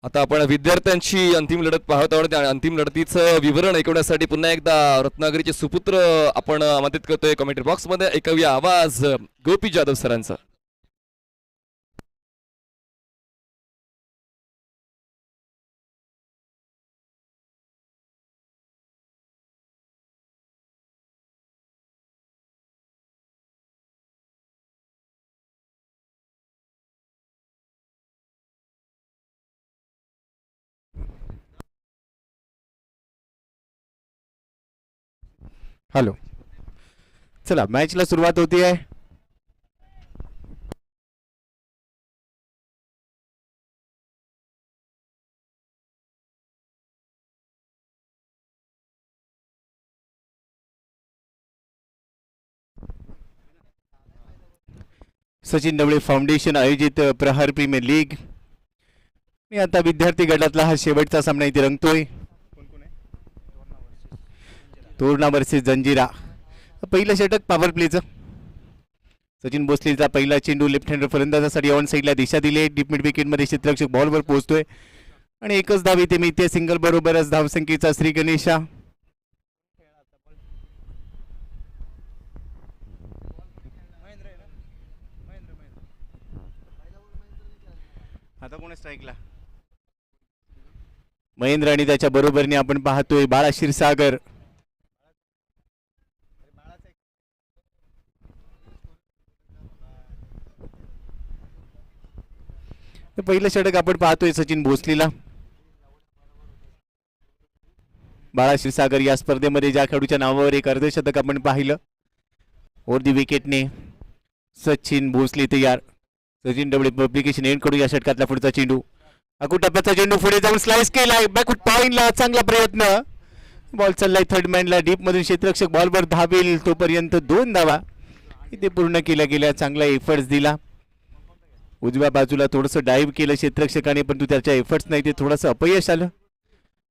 आता आपण विद्यार्थ्यांची अंतिम लढत पाहत आहोत. त्या अंतिम लढतीचं विवरण ऐकवण्यासाठी पुन्हा एकदा रत्नागिरीचे सुपुत्र आपण आमंत्रित करतोय कमेंट्री बॉक्स मध्ये. ऐकूया आवाज गोपी जाधव सरांचा. हॅलो, चला मॅचला सुरुवात होती आहे. सचिन ढवळे फाउंडेशन आयोजित प्रहार प्रीमियर लीग आणि आता विद्यार्थी गटातला हा शेवटचा सामना इथे रंगतोय. तोरणा वर्सेस जंजिरा. पहिलं षटक पॉवर प्लेचं. सचिन भोसलेचा पहिला चेंडू लेफ्ट हँडर फलंदाजासाठी ऑन साईडला दिशा दिली. डीप मिड विकेटमध्ये क्षेत्ररक्षक बॉलवर पोहोचतोय आणि एकच धाव इथे मिळते सिंगल बरोबरच धावसंख्येचा श्री गणेशा. आता कोण स्ट्राईकला? महेंद्र आणि त्याच्या बरोबरीने आपण पाहतोय बाळा क्षीरसागर. पहिलं षटक आपण पाहतोय सचिन भोसलेला. बाळा क्षीरसागर या स्पर्धेमध्ये ज्या खेळाडूच्या नावावर एक अर्धशतक आपण पाहिलं. ओर दी विकेटने सचिन भोसले तयार. सचिन ढवळे पब्लिकेशन एंड कडून या षटकातला पुढचा चेंडू. अकुटप्प्याचा चेंडू पुढे जाऊन स्लाइस केलाय. बॅकफुट पॉइंटला चांगला प्रयत्न. बॉल चाललाय थर्ड मॅनला. डीप मधून क्षेत्ररक्षक बॉलवर धावेल तोपर्यंत 2 धावा इथे पूर्ण केल्या गेल्या. चांगला एफर्ट्स दिला. उजव्या बाजूला थोडंसं डाईव्ह केलं क्षेत्ररक्षकाने, परंतु त्याच्या एफर्ट्स नाही ते थोडंसं अपयश आलं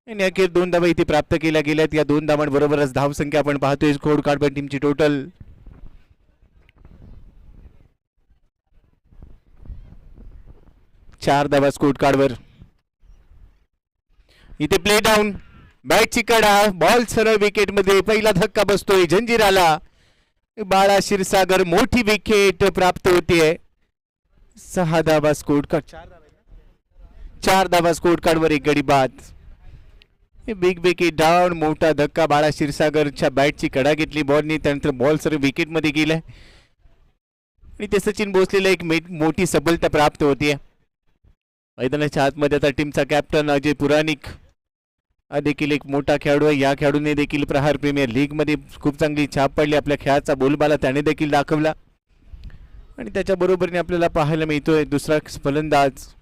आणि अखेर 2 धावा इथे प्राप्त केल्या गेल्यात. या 2 धावांबरोबरच धावसंख्या आपण पाहतोय स्कोर कार्ड टीमची टोटल 4 धावा स्कोर कार्डवर. इथे प्ले डाऊन. बॅटची कडा. बॉल सरळ विकेटमध्ये. पहिला धक्का बसतोय जंजिराला. बाळा क्षीरसागर मोठी विकेट प्राप्त होतीये. 6 धावा स्कोर कार्ड. 4 धावा स्कोर कार्डवर एक गडी बाद. Big wicket down. मोठा धक्का. बाळा क्षीरसागरच्या बॅटची कडा घेतली बॉलनी. त्यानंतर बॉल सरळ विकेटमध्ये गेलाय आणि ते सचिन भोसलेला एक मोठी सबलता प्राप्त होतीये. मैदानाच्या आतमध्ये आता टीमचा कॅप्टन अजय पुराणिक हा देखील एक मोठा खेळाडू आहे. या खेळाडूने देखील प्रहार प्रीमियर लीग मध्ये खूप चांगली छाप पडली. आपल्या खेळाचा बोलबाला त्याने देखील दाखवला आणि त्याच्या बरोबरीने आपल्याला पाहायला मिळतोय दुसरा फलंदाज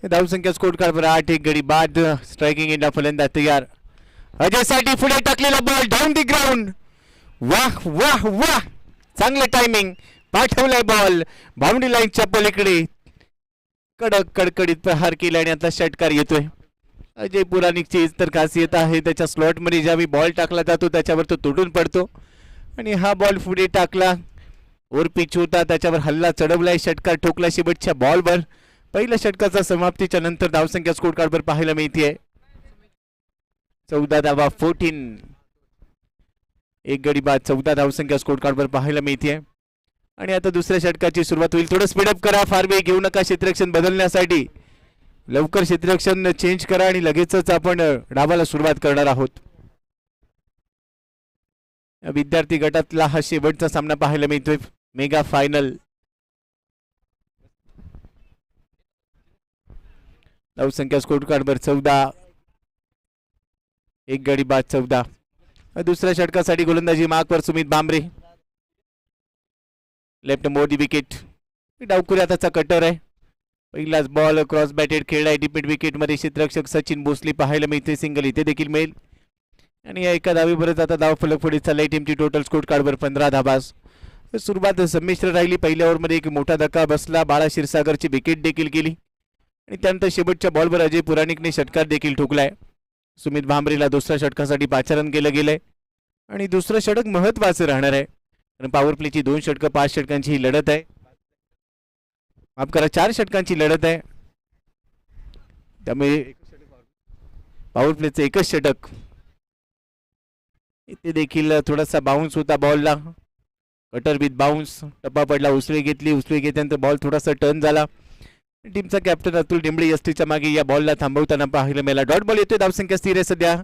धावसंख्या स्कोर कार्डवर 8 एक गडी बाद. स्ट्रायकिंग एंडला फलंदाज तयार. अजय साठी पुढे टाकलेला बॉल डाऊन दी ग्राउंड. वाह वाह वाह, चांगलं टायमिंग. पाठवलाय बॉल बाउंड्री लाईनच्या पलीकडे. कडक कडकडीत प्रहार केला आणि आता षटकार येतोय. अजय पुराणिकची तर खासियत आहे त्याच्या स्लॉट मध्ये ज्यावेळी बॉल टाकला जातो त्याच्यावर तो तुटून पडतो आणि हा बॉल पुढे टाकला. ओर पिच होता त्याच्यावर हल्ला चढवलाय. षटकार ठोकला शेवटच्या बॉलवर. पहिल्या षटकाचा समाप्तीच्या नंतर धावसंख्या स्कोर कार्डवर पाहायला मिळते 14 धावा 14 एक गडी बाद. 14 धावसंख्या स्कोर कार्डवर पाहायला मिळते आणि आता दुसऱ्या षटकाची सुरुवात होईल. थोडं स्पीडअप करा. फार वेळ घेऊ नका क्षेत्ररक्षण बदलण्यासाठी. लवकर क्षेत्ररक्षण चेंज करा आणि लगेचच आपण डावाला सुरुवात करणार आहोत. विद्यार्थी गटातला हा शेवटचा सामना पाहायला मिळतोय मेगा फायनल. धावसंख्या स्कोर कार्डवर 14, एक गडी बाद 14. दुसऱ्या षटकासाठी गोलंदाजी मार्कवर सुमित भांबरे. लेफ्ट मोदी विकेट. डावखुरी हाताचा कटर आहे. पहिलाच बॉल क्रॉस बॅटेड खेळलाय डिपेंड विकेट मध्ये क्षेत्ररक्षक सचिन भोसले पाहायला मिळते. सिंगल इथे देखील मिळेल आणि या एका धावेबरोबर आता धाव फलक पुढे चाललाय टीमची टोटल स्कोर कार्डवर 15 धाबास. सुरुवात संमिश्र राहिली. पहिल्या ओव्हरमध्ये एक मोठा धक्का बसला. बाळा क्षीरसागरची विकेट देखील गेली आणि त्यानंतर शेवटच्या बॉलवर अजय पुराणिकने षटकार देखील ठोकलाय. सुमित भांबरेला दुसऱ्या षटकासाठी पाचारण केलं गेलंय आणि दुसरं षटक महत्वाचं राहणार आहे कारण पॉवर प्लेची 2 षटकं 5 षटकांची ही लढत आहे. माफ करा 4 षटकांची लढत आहे. त्यामुळे पॉवर प्लेचं एकच षटक. इथे देखील थोडासा बाउन्स होता बॉलला. Cutter with bounce. टप्पा पडला. उसळी घेतली. उसळी घेतल्यानंतर बॉल थोडासा टर्न झाला. टीमचा कॅप्टन अतुल टेंबळे यष्टीच्या मागे या बॉलला थांबवताना पाहायला मिळाला. डॉट बॉल येतोय. धावसंख्या स्थिर आहे सध्या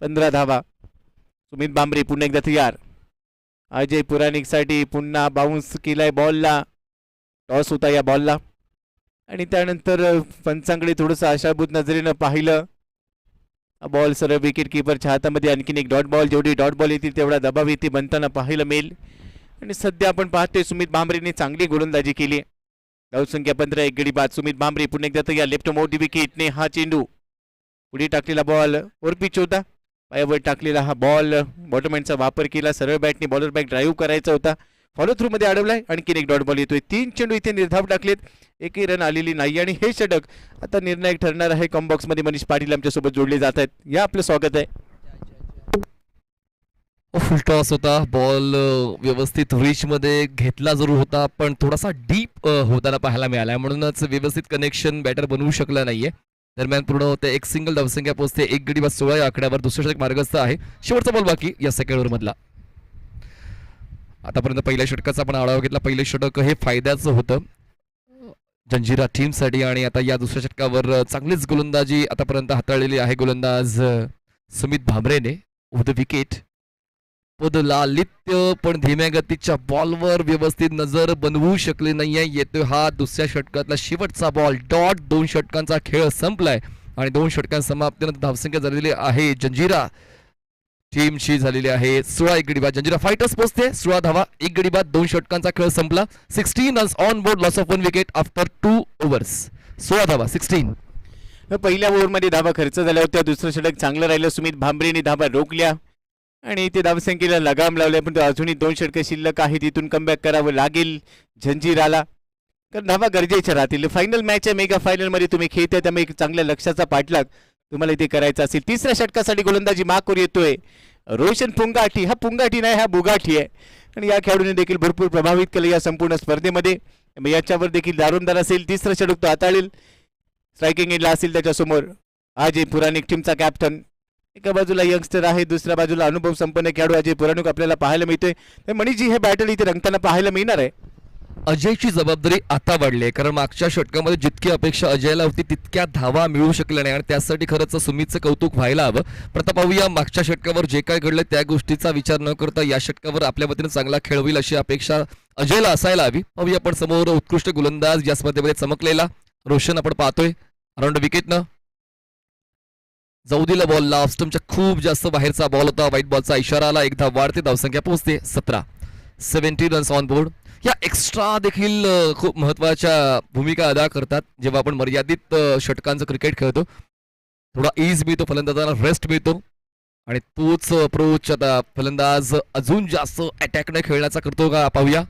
15 धावा. सुमित भांबरे पुन्हा एकदा तयार. अजय पुराणिक साठी पुन्हा बाउन्स केलाय बॉलला. टॉस होता या बॉलला आणि त्यानंतर पंचांकडे थोडंसं आशाभूत नजरेनं पाहिलं. बॉल सरळ विकेट किपरच्या हातामध्ये. आणखीन एक डॉट बॉल. जेवढी डॉट बॉल येतील तेवढा दबाव येथे बनताना पाहायला मिळेल आणि सध्या आपण पाहतोय सुमित भांबरेने चांगली गोलंदाजी केली. धावसंख्या 15, एक गडी बाद. सुमित भांबरे पुन्हा एकदा तयार. लेफ्ट मोठी विकेटने हा चेंडू पुढे टाकलेला बॉल वर पिच होता. पायावर टाकलेला हा बॉल बॉटमॅनचा वापर केला. सरळ बॅटने बॉलर बॅक ड्राईव्ह करायचा होता. फॉलो थ्रू मध्ये अडवलाय. आणखीन एक डॉट बॉल येतोय. 3 चेंडू इथे निर्धाव टाकलेत. एकही रन आलेली नाही आणि हे षटक आता निर्णायक ठरणार आहे. कॉम्बॉक्स मध्ये मनीष पाटील आमच्यासोबत जोडले जात आहेत. या आपलं स्वागत आहे. फुल टॉस होता. बॉल व्यवस्थित रिच मध्ये घेतला जरूर होता पण थोडासा डीप होताना पाहायला मिळाला म्हणूनच व्यवस्थित कनेक्शन बॅटर बनवू शकला नाहीये. दरम्यान पूर्ण होते. एक सिंगल धावसंख्या पोहोचते. एक गडी बाद 16 या आकड्यावर. दुसरं षटक मार्गस्थ आहे. शेवटचा बॉल बाकी या सेकंड ओव्हर मधला. आतापर्यंत पहिल्या षटकाचा आपण आढावा घेतला. पहिलं षटक हे फायद्याचं होतं जंजिरा टीमसाठी आणि आता या दुसऱ्या षटकावर चांगलीच गोलंदाजी आतापर्यंत हाताळलेली आहे गोलंदाज सुमित भांबरेने. द विकेट पदलालित्य पण धीम्या गतीच्या बॉलवर व्यवस्थित नजर बनवू शकले नाहीये. येतोय हा दुसऱ्या षटकातला शेवटचा बॉल. डॉट. 2 षटकांचा खेळ संपलाय आणि 2 षटकां समाप्तीनंतर धावसंख्या झालेली आहे जंजिरा टीमची झालेली आहे 16, एक गडी बाद. जंजिरा फायटर्स पोहोचते 16 धावा, 1 गडी बाद. 2 षटकांचा खेळ संपला. 16 runs on board. Loss of 1 wicket after 2 overs. 16 धावा 16. पहिल्या ओव्हरमध्ये धावा खर्च झाल्या होत्या. दुसरं षटक चांगलं राहिलं. सुमित भांबरेने धावा रोखल्या आणि इथे धावसंख्येला लगाम लावल्या पण अजूनही 2 षटकं शिल्लक आहे. तिथून कमबॅक करावं लागेल जंजिराला कारण धावा गरजेच्या राहतील. फायनल मॅच आहे. मेगा फायनल मध्ये तुम्ही खेळताय त्यामुळे एक चांगल्या लक्ष्याचा पाठलाग तुम्हाला इथे करायचा असेल. तिसऱ्या षटकासाठी गोलंदाजी मार्कवर येतोय रोशन पुंगाठी. हा पुंगाठी नाही, हा बुगाठी आहे आणि या खेळाडूने देखील भरपूर प्रभावित केलं या संपूर्ण स्पर्धेमध्ये. याच्यावर देखील दारोमदार असेल. तिसरं षटक तो हाताळेल. स्ट्रायकिंग एंडला असेल त्याच्यासमोर अजय पुराणिक टीमचा कॅप्टन. एका बाजूला यंगस्टर आहे, दुसऱ्या बाजूला अनुभव संपन्न खेळाडू अजय पुराणिक आपल्याला पाहायला मिळतोय. मणिजी हे बॅटल इथे रंगताना पाहायला मिळणार आहे. अजयची जबाबदारी आता वाढली आहे कारण मागच्या षटकामध्ये जितकी अपेक्षा अजयला होती तितक्या धावा मिळू शकल्या नाही आणि त्यासाठी खरंच सुमितचं कौतुक व्हायला हवं. पण आता पाहूया मागच्या षटकावर जे काय घडलं त्या गोष्टीचा विचार न करता या षटकावर आपल्या वतीने चांगला खेळ होईल अशी अपेक्षा अजयला असायला हवी. पाहूया आपण समोर उत्कृष्ट गोलंदाज या स्पर्धेमध्ये चमकलेला रोशन आपण पाहतोय. अराउंड विकेटनं जाऊ दिला बॉलला. ऑफस्टमच्या खूप जास्त बाहेरचा बॉल होता. व्हाईट बॉलचा इशारा आला. एकदा वाढते. धावसंख्या पोहोचते 17. 17 रन्स ऑन बोर्ड. या एक्स्ट्रा देखील खूप महत्वाच्या भूमिका अदा करतात जेव्हा आपण मर्यादित षटकांचं क्रिकेट खेळतो. थोडा ईज मिळतो फलंदाजाला, रेस्ट मिळतो आणि तोच अप्रोच आता फलंदाज अजून जास्त अटॅकने खेळण्याचा करतो का पाहूया.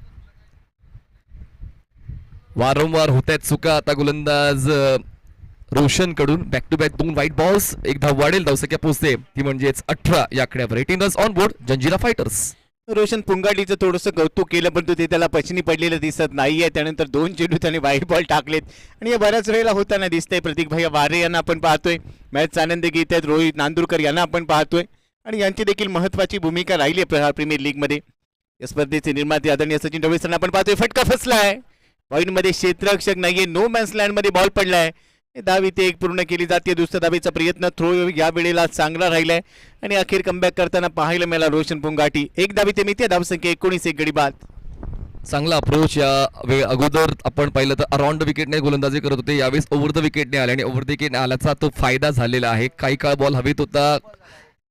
वारंवार होत आहेत चुका आता गोलंदाज रोशन कडून. Back to back 2 white balls. एक धाव वाढेल. धावसंख्या पोहोचते ती म्हणजेच 18 या आकड्यावर. 18 runs on board Janjira Fighters. Roshan पुंगाटीचं थोडंसं कौतुक केलं पण ते त्याला पचनी पडलेलं दिसत नाहीये. त्यानंतर 2 चेंडू त्याने व्हाईट बॉल टाकलेत आणि या बऱ्याच वेळेला होताना दिसतंय. प्रतीक भाई वारे यांना आपण पाहतोय. मॅचचा आनंद घेत आहेत. रोहित नांदुरकर यांना आपण पाहतोय आणि यांची देखील महत्वाची भूमिका राहिली आहे प्रीमियर लीगमध्ये. या स्पर्धेचे निर्माते आदरणीय सचिन ढवळेसरांना आपण पाहतोय. फटका फसलाय. पॉईंटमध्ये क्षेत्ररक्षक नाहीये. नो मॅन्स लँडमध्ये बॉल पडलाय. धाव इथे एक पूर्ण केली जाते. दुसऱ्या धावेचा प्रयत्न थ्रो या वेळेला चांगला राहिलाय आणि अखेर कमबॅक करताना पाहायला मिळाला रोशन पुंगाटी. एक धाव इथे मिळते. धावसंख्या 19, एक गडी बाद. चांगला अप्रोच या वेळ अगोदर आपण पाहिलं तर अराउंड विकेटने गोलंदाजी करत होते, यावेळेस ओव्हर द विकेटने आले आणि ओव्हर द विकेटने आल्याचा तो फायदा झालेला आहे. काही काळ बॉल हवेत होता,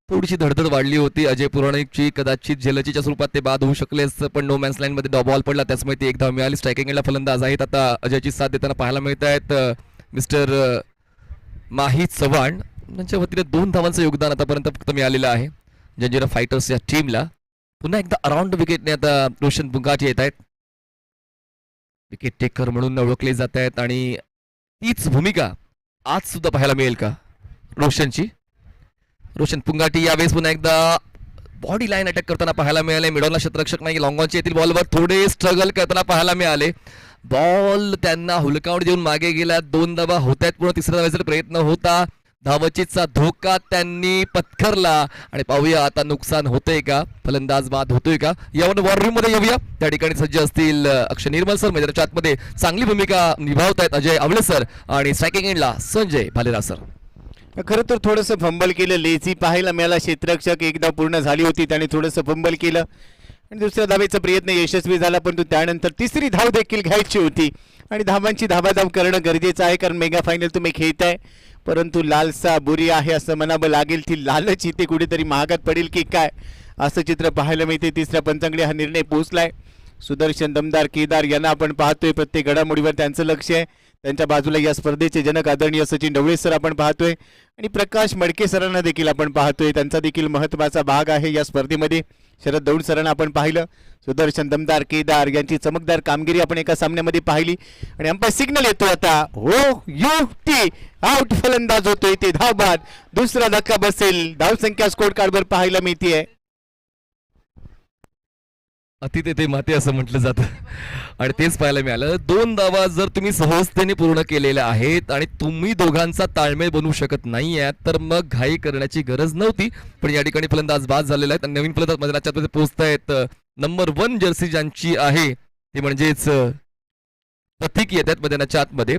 थोडीशी धडधड वाढली होती अजय पुराणिकची, कदाचित जलचीच्या स्वरूपात ते बाद होऊ शकले असतं, पण नो मॅन्स लाईन मध्ये डॉ बॉल पडला, त्याचमुळे ती एक धाव मिळाली. स्ट्रायकिंग एंडला फलंदाज आहेत आता अजयची साथ देताना पाहायला मिळत आहेत मिस्टर माही चव्हाण. त्यांच्या वतीने 2 धावांचं योगदान आतापर्यंत फक्त मिळालेलं आहे जंजिरा फायटर्स या टीमला. पुन्हा एकदा अराउंड विकेटने आता रोशन पुंगाटी येत आहेत, विकेट टेकर म्हणून ओळखले जात आहेत आणि तीच भूमिका आज सुद्धा पाहायला मिळेल का रोशनची. रोशन पुंगाटी यावेळेस पुन्हा एकदा बॉडी लाईन अटॅक करताना पाहायला मिळाले. मिडॉनला शतरक्षक नाही, लॉंग ऑनच्या येथील बॉलवर थोडे स्ट्रगल करताना पाहायला मिळाले. बॉल त्यांना हुलकावून देऊन मागे गेला. 2 धावा होत आहेत, पुन्हा तिसऱ्या धावाचा प्रयत्न होता. धावचीचा धोका त्यांनी पत्करला आणि पाहूया आता नुकसान होतंय का, फलंदाज बाद होतोय का. यावर वॉर रूम मध्ये येऊया. त्या ठिकाणी सज्ज असतील अक्षय निर्मल सर, मैदानाच्या आतमध्ये चांगली भूमिका निभावत आहेत अजय आवळे सर आणि स्ट्रायकिंग एंडला संजय भालेराव सर. खरं तर थोडंसं फंबल केलं, लेझी पाहायला मिळाला. क्षेत्ररक्षक एकदा पूर्ण झाली होती, त्याने थोडंसं फंबल केलं आणि दुसऱ्या धावेचा प्रयत्न यशस्वी झाला, परंतु त्यानंतर तिसरी धाव देखील घ्यायची होती आणि धावांची धावाधाव करणं गरजेचं आहे, कारण मेगा फायनल तुम्ही खेळताय. परंतु लालसा बुरी आहे असं म्हणावं लागेल. ती लालच इथे कुठेतरी महागात पडेल की काय असं चित्र पाहायला मिळते. तिसऱ्या पंचांकडे हा निर्णय पोहोचलाय. सुदर्शन दमदार केदार यांना आपण पाहतोय, प्रत्येक घडामोडीवर त्यांचं लक्ष आहे. त्यांच्या बाजूला या स्पर्धेचे जनक आदरणीय सचिन ढवळे सर आपण पाहतोय आणि प्रकाश मडके सरांना देखील आपण पाहतोय. त्यांचा देखील महत्त्वाचा भाग आहे या स्पर्धेमध्ये. शरद दौंड सरांना आपण पाहिलं. सुदर्शन दमदार केदार यांची चमकदार कामगिरी आपण एका सामन्यामध्ये पाहिली आणि अंपायर सिग्नल येतो आता. हो युक्ती आउट, फलंदाज होतोय ते धाव बाद. दुसरा धक्का बसेल. धावसंख्या स्कोर कार्डवर पाहायला मिळते. अति तेथे माते असं म्हटलं जातं आणि तेच पाहायला मिळालं. 2 धावा जर तुम्ही सहजतेने पूर्ण केलेल्या आहेत आणि तुम्ही दोघांचा ताळमेळ बनवू शकत नाही आहात तर मग घाई करण्याची गरज नव्हती. पण या ठिकाणी फलंदाज बाद झालेला आहे. नवीन फलंदाज मैदानाच्या आतमध्ये पोहोचतायत. नंबर 1 जर्सी ज्यांची आहे ती म्हणजेच प्रतीक येत आहेत मैदानाच्या आतमध्ये.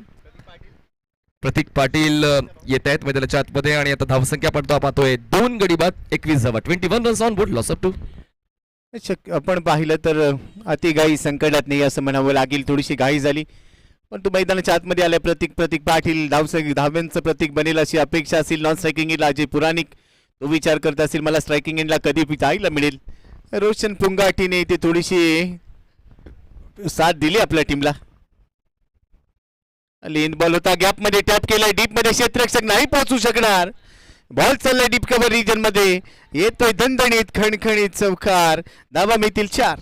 प्रतीक पाटील येत आहेत मैदानाच्या आतमध्ये आणि आता धावसंख्या पाहतोय 2 गडी बाद 21 धावा, 21 runs on board, loss of 2. आपण पाहिलं तर अतिघाई संकटात नाही असं म्हणावं लागेल. थोडीशी घाई झाली, पण तू मैदानाच्या आतमध्ये आलाय. प्रतीक पाटील धाव्यांचं प्रतीक बनेल अशी अपेक्षा असेल. नॉन स्ट्रायकिंग एंडला अजय पुराणिक तो विचार करत असेल मला स्ट्रायकिंग एंडला कधी जायला मिळेल. रोशन पुंगाटीने ते थोडीशी साथ दिली आपल्या टीमला. लेन बॉल होता, गॅप मध्ये टॅप केलाय, डीप मध्ये क्षेत्ररक्षक नाही पोहोचू शकणार. बॉल चाललाय डीप कव्हर रिजन मध्ये, येतोय दणदणीत खणखणीत चौकार. धावा मिळतील 4.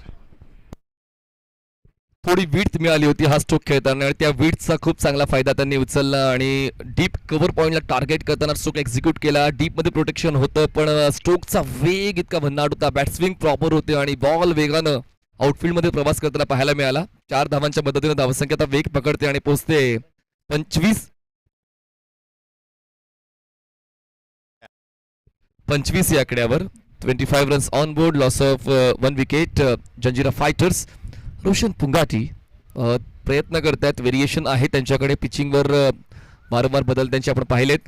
थोडी विड्थ मिळाली होती हा स्ट्रोक खेळताना आणि त्या विड्थचा खूप चांगला फायदा त्यांनी उचलला आणि डीप कव्हर पॉइंटला टार्गेट करताना स्ट्रोक एक्झिक्यूट केला. डीप मध्ये प्रोटेक्शन होतं पण स्ट्रोकचा वेग इतका भन्नाट होता, बॅटस्विंग प्रॉपर होते आणि बॉल वेगानं आउटफील्ड मध्ये प्रवास करताना पाहायला मिळाला. 4 धावांच्या मदतीने धावसंख्या आता वेग पकडते आणि पोहोचते 25 या आकड्यावर. 25 runs on board, loss of 1 wicket. Janjira Fighters Roshan Pungati प्रयत्न करतात, व्हेरिएशन आहे त्यांच्याकडे. पिचिंगवर वारंवार बदल त्यांचे आपण पाहिलेत.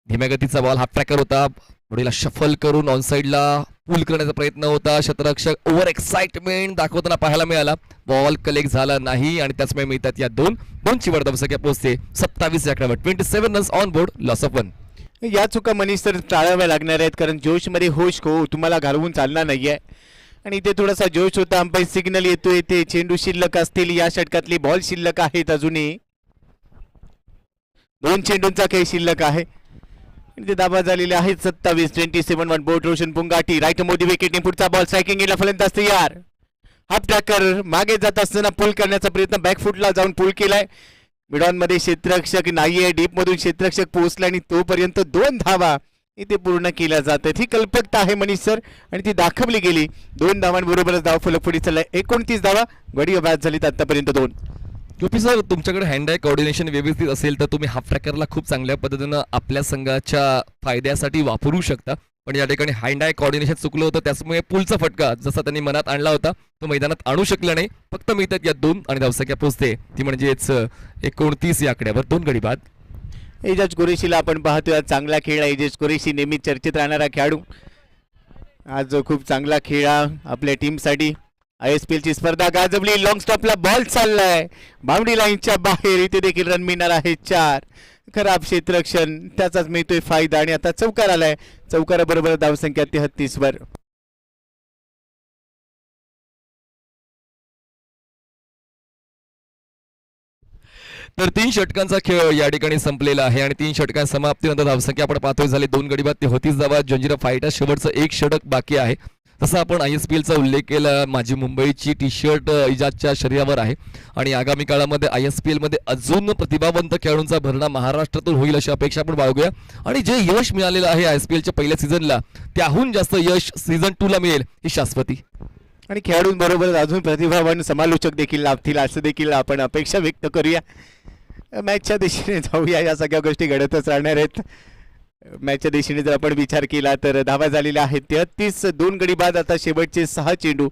धीम्या गतीचा बॉल हाफ ट्रॅकर होता, बॉडीला शफल करून ऑन साईडला पुल करण्याचा प्रयत्न होता. शतरक्षक ओव्हर एक्साइटमेंट दाखवताना पाहायला मिळाला. बॉल कलेक्ट झाला नाही आणि त्याचमुळे मिळतात या 2 ची धावसंख्या पोहोचते 27 या आकड्यावर. 27 runs on board, loss of 1. या चुका मनीष तर टाळाव्या लागणार आहेत, कारण जोशमध्ये होश तुम्हाला घालवून चालणार नाहीये आणि इथे थोडासा जोश होता. अंपायर सिग्नल येतोय, ते चेंडू शिल्लक असतील. या षटकातली बॉल शिल्लक आहेत, अजूनही 2 चेंडूंचा खेळ शिल्लक आहे. इथे दाबा झालेले आहेत 27 वन बोट. रोशन पुंगाटी राईट मोदी विकेटने पुढचा बॉल स्ट्रायकिंग एंडला फलंदाज तयार. हाफ ट्रॅकर मागे जात असताना पुल करण्याचा प्रयत्न, बॅकफुटला जाऊन पुल केलाय. मिडॉन मध्ये क्षेत्ररक्षक नाहीये, डीप मधून क्षेत्ररक्षक पोहोचला आणि तोपर्यंत 2 धावा इथे पूर्ण केल्या जातात. ही कल्पकता आहे मनीष सर आणि ती दाखवली गेली. 2 धावांबरोबरच धाव फलक पुढे चाललाय. 29 धावा गडी बाद झालीत आतापर्यंत 2. गोपी सर, तुमच्याकडे हँड आय कोऑर्डिनेशन व्यवस्थित असेल तर तुम्ही हाफ ट्रॅकरला खूप चांगल्या पद्धतीनं आपल्या संघाच्या फायद्यासाठी वापरू शकता. पण या ठिकाणी हँड आय कोऑर्डिनेशन चुकलं होतं, त्यामुळे पुलचा फटका जसा त्यांनी मनात आणला होता तो मैदानात आणू शकला नाही. फक्त मिळतात या 2 आणि धावसंख्या पोहोचते ती म्हणजेच 29 या आकड्यावर 2 गडी बाद. एजाज कुरेशीला आपण पाहतोय आज चांगला खेळ आहे. एजाज कुरेशी नेहमी चर्चेत राहणारा खेळाडू आज खूप चांगला खेळा आपल्या टीमसाठी. ISPL ची स्पर्धा गाजवली. लॉंग स्टॉपला बॉल चाललाय बाउंड्री लाईनच्या बाहेर. इथे देखील रन मिळणार आहे 4. खराब क्षेत्ररक्षण त्याचाच मिळतोय फायदा आणि आता चौकार आलाय. चौकाराबरोबर धावसंख्या 33 वर. तर 3 षटकांचा खेळ या ठिकाणी संपलेला आहे आणि 3 षटकां समाप्तीनंतर धावसंख्या आपण पाहतोय झाली 2 गडी बाद. ती होतीच धावा. जंजिरा फाईटा शेवटचं 1 षटक बाकी आहे. तसं आपण ISPL चा उल्लेख केला. माझी मुंबईची टी शर्ट इजाजच्या शरीरावर आहे आणि आगामी काळामध्ये ISPL मध्ये अजून प्रतिभावंत खेळाडूंचा भरणा महाराष्ट्रातून होईल अशी अपेक्षा आपण बाळगूया. आणि जे यश मिळालेलं आहे ISPL च्या पहिल्या सीझनला त्याहून जास्त यश सीझन 2 ला मिळेल ही शाश्वती. आणि खेळाडूंबरोबर अजून प्रतिभावान समालोचक देखील लाभतील असं देखील आपण अपेक्षा व्यक्त करूया. मॅचच्या दिशेने जाऊया. या सगळ्या गोष्टी घडतच राहणार आहेत. मॅचच्या दिशेने जर आपण विचार केला तर धावा झालेल्या आहेत 33. 2 गडी बाद. आता शेवटचे 6 चेंडू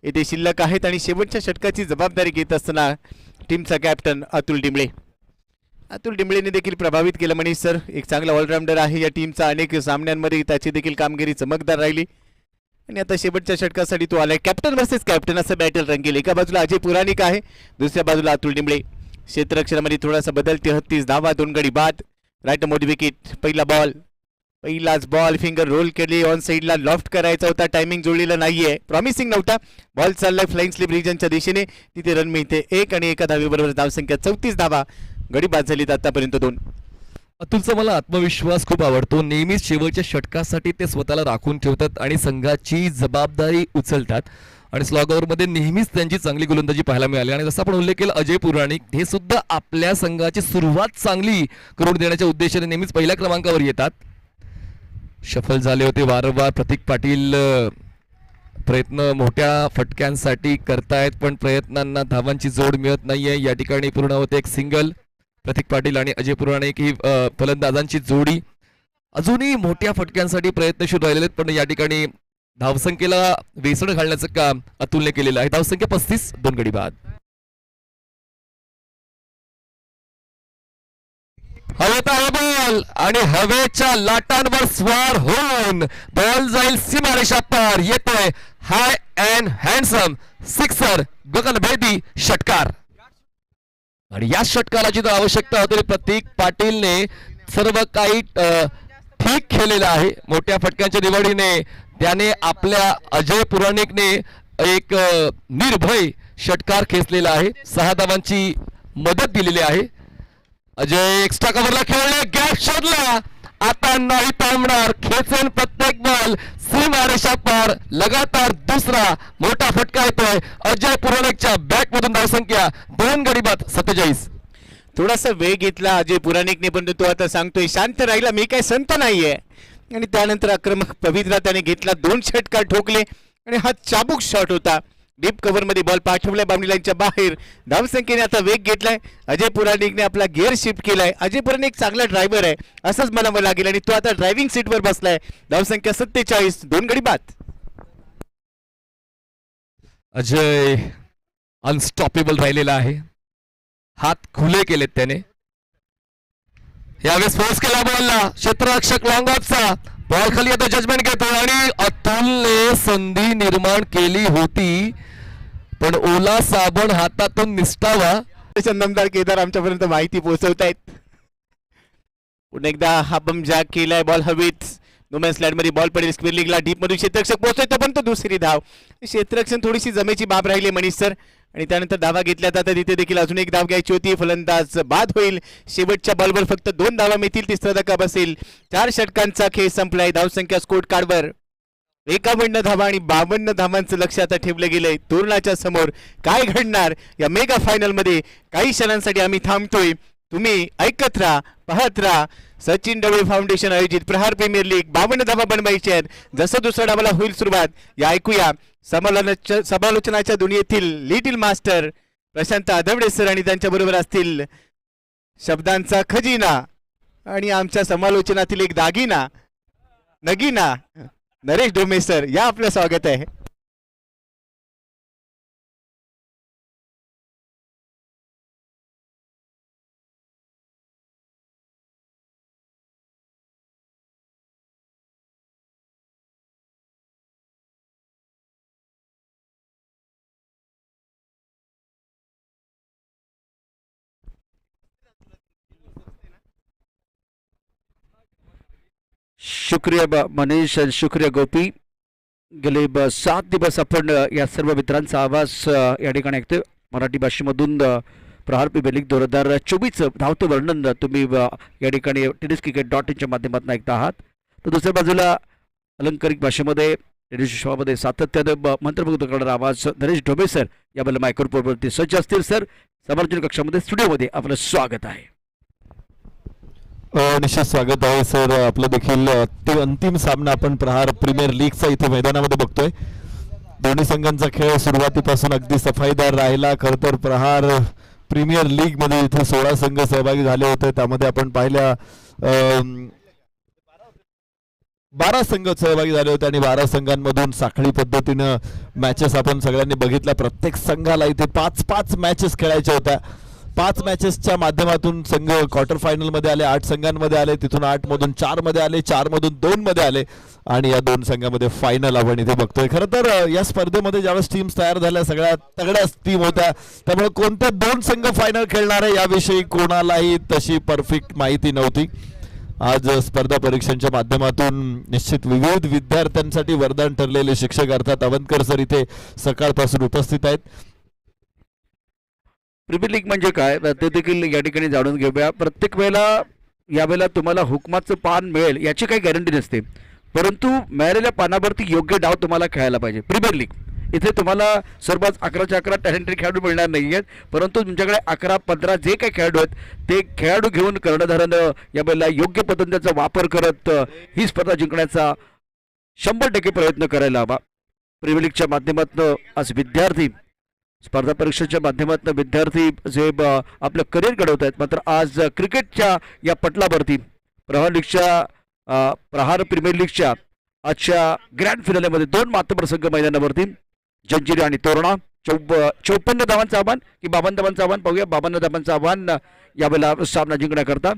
येथे शिल्लक आहेत आणि शेवटच्या षटकाची जबाबदारी घेत असताना टीमचा कॅप्टन अतुल डिंबळे. अतुल डिंबळेने देखील प्रभावित केलं मनीष सर. एक चांगला ऑलराऊंडर आहे या टीमचा. अनेक सामन्यांमध्ये त्याची देखील कामगिरी चमकदार राहिली आणि आता शेवटच्या षटकासाठी तो आलाय. कॅप्टन वर्सेस कॅप्टन असं बॅटल रंगेल. एका बाजूला अजय पुराणिक आहे, दुसऱ्या बाजूला अतुल डिंबळे. क्षेत्ररक्षणामध्ये थोडासा बदल. 33 धावा. 2 गडी बाद. राईट मोडी विकेट. पहिलाच बॉल फिंगर रोल केली. ऑन साईडला लॉफ्ट करायचा होता. टायमिंग जुळलेला नाहीये. प्रॉमिसिंग नव्हता. बॉल चाललाय फ्लाइंग स्लिप रिजनच्या दिशेने. तिथे रन मिळते 1 आणि एका धावेबरोबर धावसंख्या 34 धावा. गडी बाद झालीत आतापर्यंत 2. अतुलचा मला आत्मविश्वास खूप आवडतो. नेहमीच शेवटच्या षटकासाठी ते स्वतःला राखून ठेवतात आणि संघाची जबाबदारी उचलतात आणि स्लॉगरमध्ये नेहमीच त्यांची चांगली गोलंदाजी पाहायला मिळाली. आणि जसं आपण उल्लेख केला अजय पुराणिक हे सुद्धा आपल्या संघाची सुरुवात चांगली करून देण्याच्या उद्देशाने नेहमीच पहिल्या क्रमांकावर येतात. सफल झाले होते वारंवार. प्रतीक पाटील प्रयत्न मोठ्या फटक्यांसाठी करतायत पण प्रयत्नांना धावांची जोड मिळत नाहीये. या ठिकाणी पूर्ण होते एक सिंगल. प्रतीक पाटील आणि अजय पुराणिक ही फलंदाजांची जोडी अजूनही मोठ्या फटक्यांसाठी प्रयत्नशील राहिलेले पण या ठिकाणी धावसंख्येला वेसण घालण्याचं काम अतुलने केलेलं आहे. धावसंख्या 35. 2 गडी बाद. हवेत आहे बॉल आणि हवेच्या लाटांवर स्वार होऊन बॉल जाईल सीमारेषा पार. येतोय हाय अँड हँडसम सिक्सर. गगनभेदी षटकार आणि या षटकाराची जर आवश्यकता होती प्रतीक पाटीलने सर्व काही ठीक केलेलं आहे. मोठ्या फटक्यांच्या निवडीने त्याने आपल्या अजय पुराणिकने एक निर्भय षटकार खेचलेला आहे. 6 धावांची मदत दिलेली आहे. अजय एक्स्ट्रा कव्हरला खेळला. गॅप शोधला. आता नाही थांबणार. खेचेन प्रत्येक बॉल सीमारेषा पार. लगातार दुसरा मोठा फटका येतोय अजय पुराणिकच्या बॅट मधून. धावसंख्या 2 गडी बाद 47. थोडासा वेग घेतला अजय पुराणिकने पण तो आता सांगतोय शांत राहिला. मी काय संत नाहीये. आणि त्यानंतर आक्रमक पवित्रा त्याने घेतला. 2 षटकार ठोकले आणि हा चाबूक शॉट होता. डीप कव्हर मध्ये बॉल पाठवलाय बाउंड्री लाईनच्या बाहेर. धावसंख्येने आता वेग घेतलाय. अजय पुराणिकने आपला गिअर शिफ्ट केलाय. अजय पुराणिक चांगला ड्रायव्हर आहे असंच म्हणावं लागेल आणि तो आता ड्रायव्हिंग सीटवर बसलाय. धावसंख्या 47. 2 गडी बाद. अजय अनस्टॉपेबल राहिलेला आहे. हात खुले केलेत त्याने. यावेळेस फोर्स केला बॉलला. क्षेत्ररक्षक लॉंग ऑफचा बॉल खाली येतो. जजमेंट घेतो आणि अतुलने संधी निर्माण केली होती पण ओला साबण हातातून निसटावा. चंदमदार केदार आमच्यापर्यंत माहिती पोहोचवतायत. पुन्हा एकदा हा बम जॅक केलाय. बॉल हवेत. नो स्लॅड मध्ये बॉल पडेल. स्क्वेअर लीगला डीप मधून क्षेत्ररक्षक पोहोचतोय पण तो दुसरी धाव. क्षेत्ररक्षण थोडीशी जमेची बाब राहिली मनीष सर आणि त्यानंतर धावा घेतल्या जातात. तिथे देखील अजून एक धाव घ्यायची होती. फलंदाज बाद होईल. शेवटच्या बॉलवर फक्त 2 धावा मिळतील. तिसरा धक्का बसेल. 4 षटकांचा खेळ संपलाय. धावसंख्या स्कोर कार्डवर 51 धावा आणि 52 धावांचं लक्ष आता ठेवलं गेलंय. तोरणाच्या समोर काय घडणार या मेगा फायनल मध्ये काही क्षणांसाठी आम्ही थांबतोय. तुम्ही ऐकत राहा, पाहत राहा. सचिन ढवळे फाउंडेशन आयोजित प्रहार प्रीमियर लीग 52 धावा बनवायच्या आहेत. जसं दुसऱ्या डावाला होईल सुरुवात या ऐकूया. समालोचनाच्या दुनियेतील लिटिल मास्टर प्रशांत आदवडे सर आणि त्यांच्या बरोबर असतील शब्दांचा खजिना आणि आमच्या समालोचनातील एक दागिना नगीना नरेश डोमे सर. या आपलं स्वागत आहे. शुक्रिया मनीष आणि शुक्रिया गोपी. गेले 7 दिवस आपण या सर्व मित्रांचा आवाज या ठिकाणी ऐकतोय. मराठी भाषेमधून प्रहार प्रीमियर लीग 2024 धावतं वर्णन तुम्ही या ठिकाणी tenniscricket.in च्या माध्यमातून ऐकता आहात. तर दुसऱ्या बाजूला अलंकारिक भाषेमध्ये टेनिस विश्वामध्ये सातत्यानं मंत्रमुग्ध करणारा आवाज नरेश ढोबे सर याबद्दल मायक्रोफोनवरती सज्ज असतील. सर, सार्वजनिक कक्षामध्ये स्टुडिओमध्ये आपलं स्वागत आहे. निश्चित स्वागत आहे सर. आपलं देखील ते अंतिम सामना आपण प्रहार प्रीमियर लीगचा इथे मैदानामध्ये बघतोय. दोन्ही संघांचा खेळ सुरुवातीपासून अगदी सफाईदार राहिला. खरं तर प्रहार प्रीमियर लीग मध्ये इथे 16 संघ सहभागी झाले होते. त्यामध्ये आपण पाहिल्या 12 संघ सहभागी झाले होते आणि 12 संघांमधून साखळी पद्धतीनं मॅचेस आपण सगळ्यांनी बघितल्या. प्रत्येक संघाला इथे 5-5 मॅचेस खेळायच्या होत्या. 5 मॅचेसच्या माध्यमातून संघ क्वार्टर फायनल मध्ये आले. 8 संघांमध्ये आले. तिथून 8 मधून 4 मध्ये आले. 4 मधून 2 मध्ये आले आणि या 2 संघामध्ये फायनल आपण इथे बघतोय. खरं तर या स्पर्धेमध्ये ज्यावेळेस टीम्स तयार झाल्या सगळ्या तगड्या टीम होत्या. त्यामुळे कोणत्या 2 संघ फायनल खेळणार आहे याविषयी कोणालाही तशी परफेक्ट माहिती नव्हती. आज स्पर्धा परीक्षांच्या माध्यमातून निश्चित विविध विद्यार्थ्यांसाठी वरदान ठरलेले शिक्षक अर्थात अवंतकर सर इथे सकाळपासून उपस्थित आहेत. प्रीमियर लीग म्हणजे काय ते देखील या ठिकाणी जाणून घेऊया. प्रत्येक वेळेला यावेळेला तुम्हाला हुकमाचं पान मिळेल याची काही गॅरंटी नसते, परंतु मिळालेल्या पानावरती योग्य डाव तुम्हाला खेळायला पाहिजे. प्रीमियर लीग इथे तुम्हाला सर्वच 11च्या 11 टॅलेंटेड खेळाडू मिळणार नाही आहेत, परंतु तुमच्याकडे 11-15 जे काही खेळाडू आहेत ते खेळाडू घेऊन कर्णधारानं यावेळेला योग्य पद्धतीचा वापर करत ही स्पर्धा जिंकण्याचा 100% प्रयत्न करायला हवा. प्रीमियर लीगच्या माध्यमातून आज विद्यार्थी स्पर्धा परीक्षेच्या माध्यमातून विद्यार्थी जे आपलं करिअर घडवत आहेत, मात्र आज क्रिकेटच्या या पटलावरती प्रहार प्रीमियर लीगच्या आजच्या ग्रँड फिनालेमध्ये 2 मातबर संघ मैदानावरती जंजिरी आणि तोरणा. 54 धावांचं आव्हान की 52 धावांचं आव्हान पाहूया. 52 धावांचं आव्हान यावेळेला सामना जिंकण्याकरता.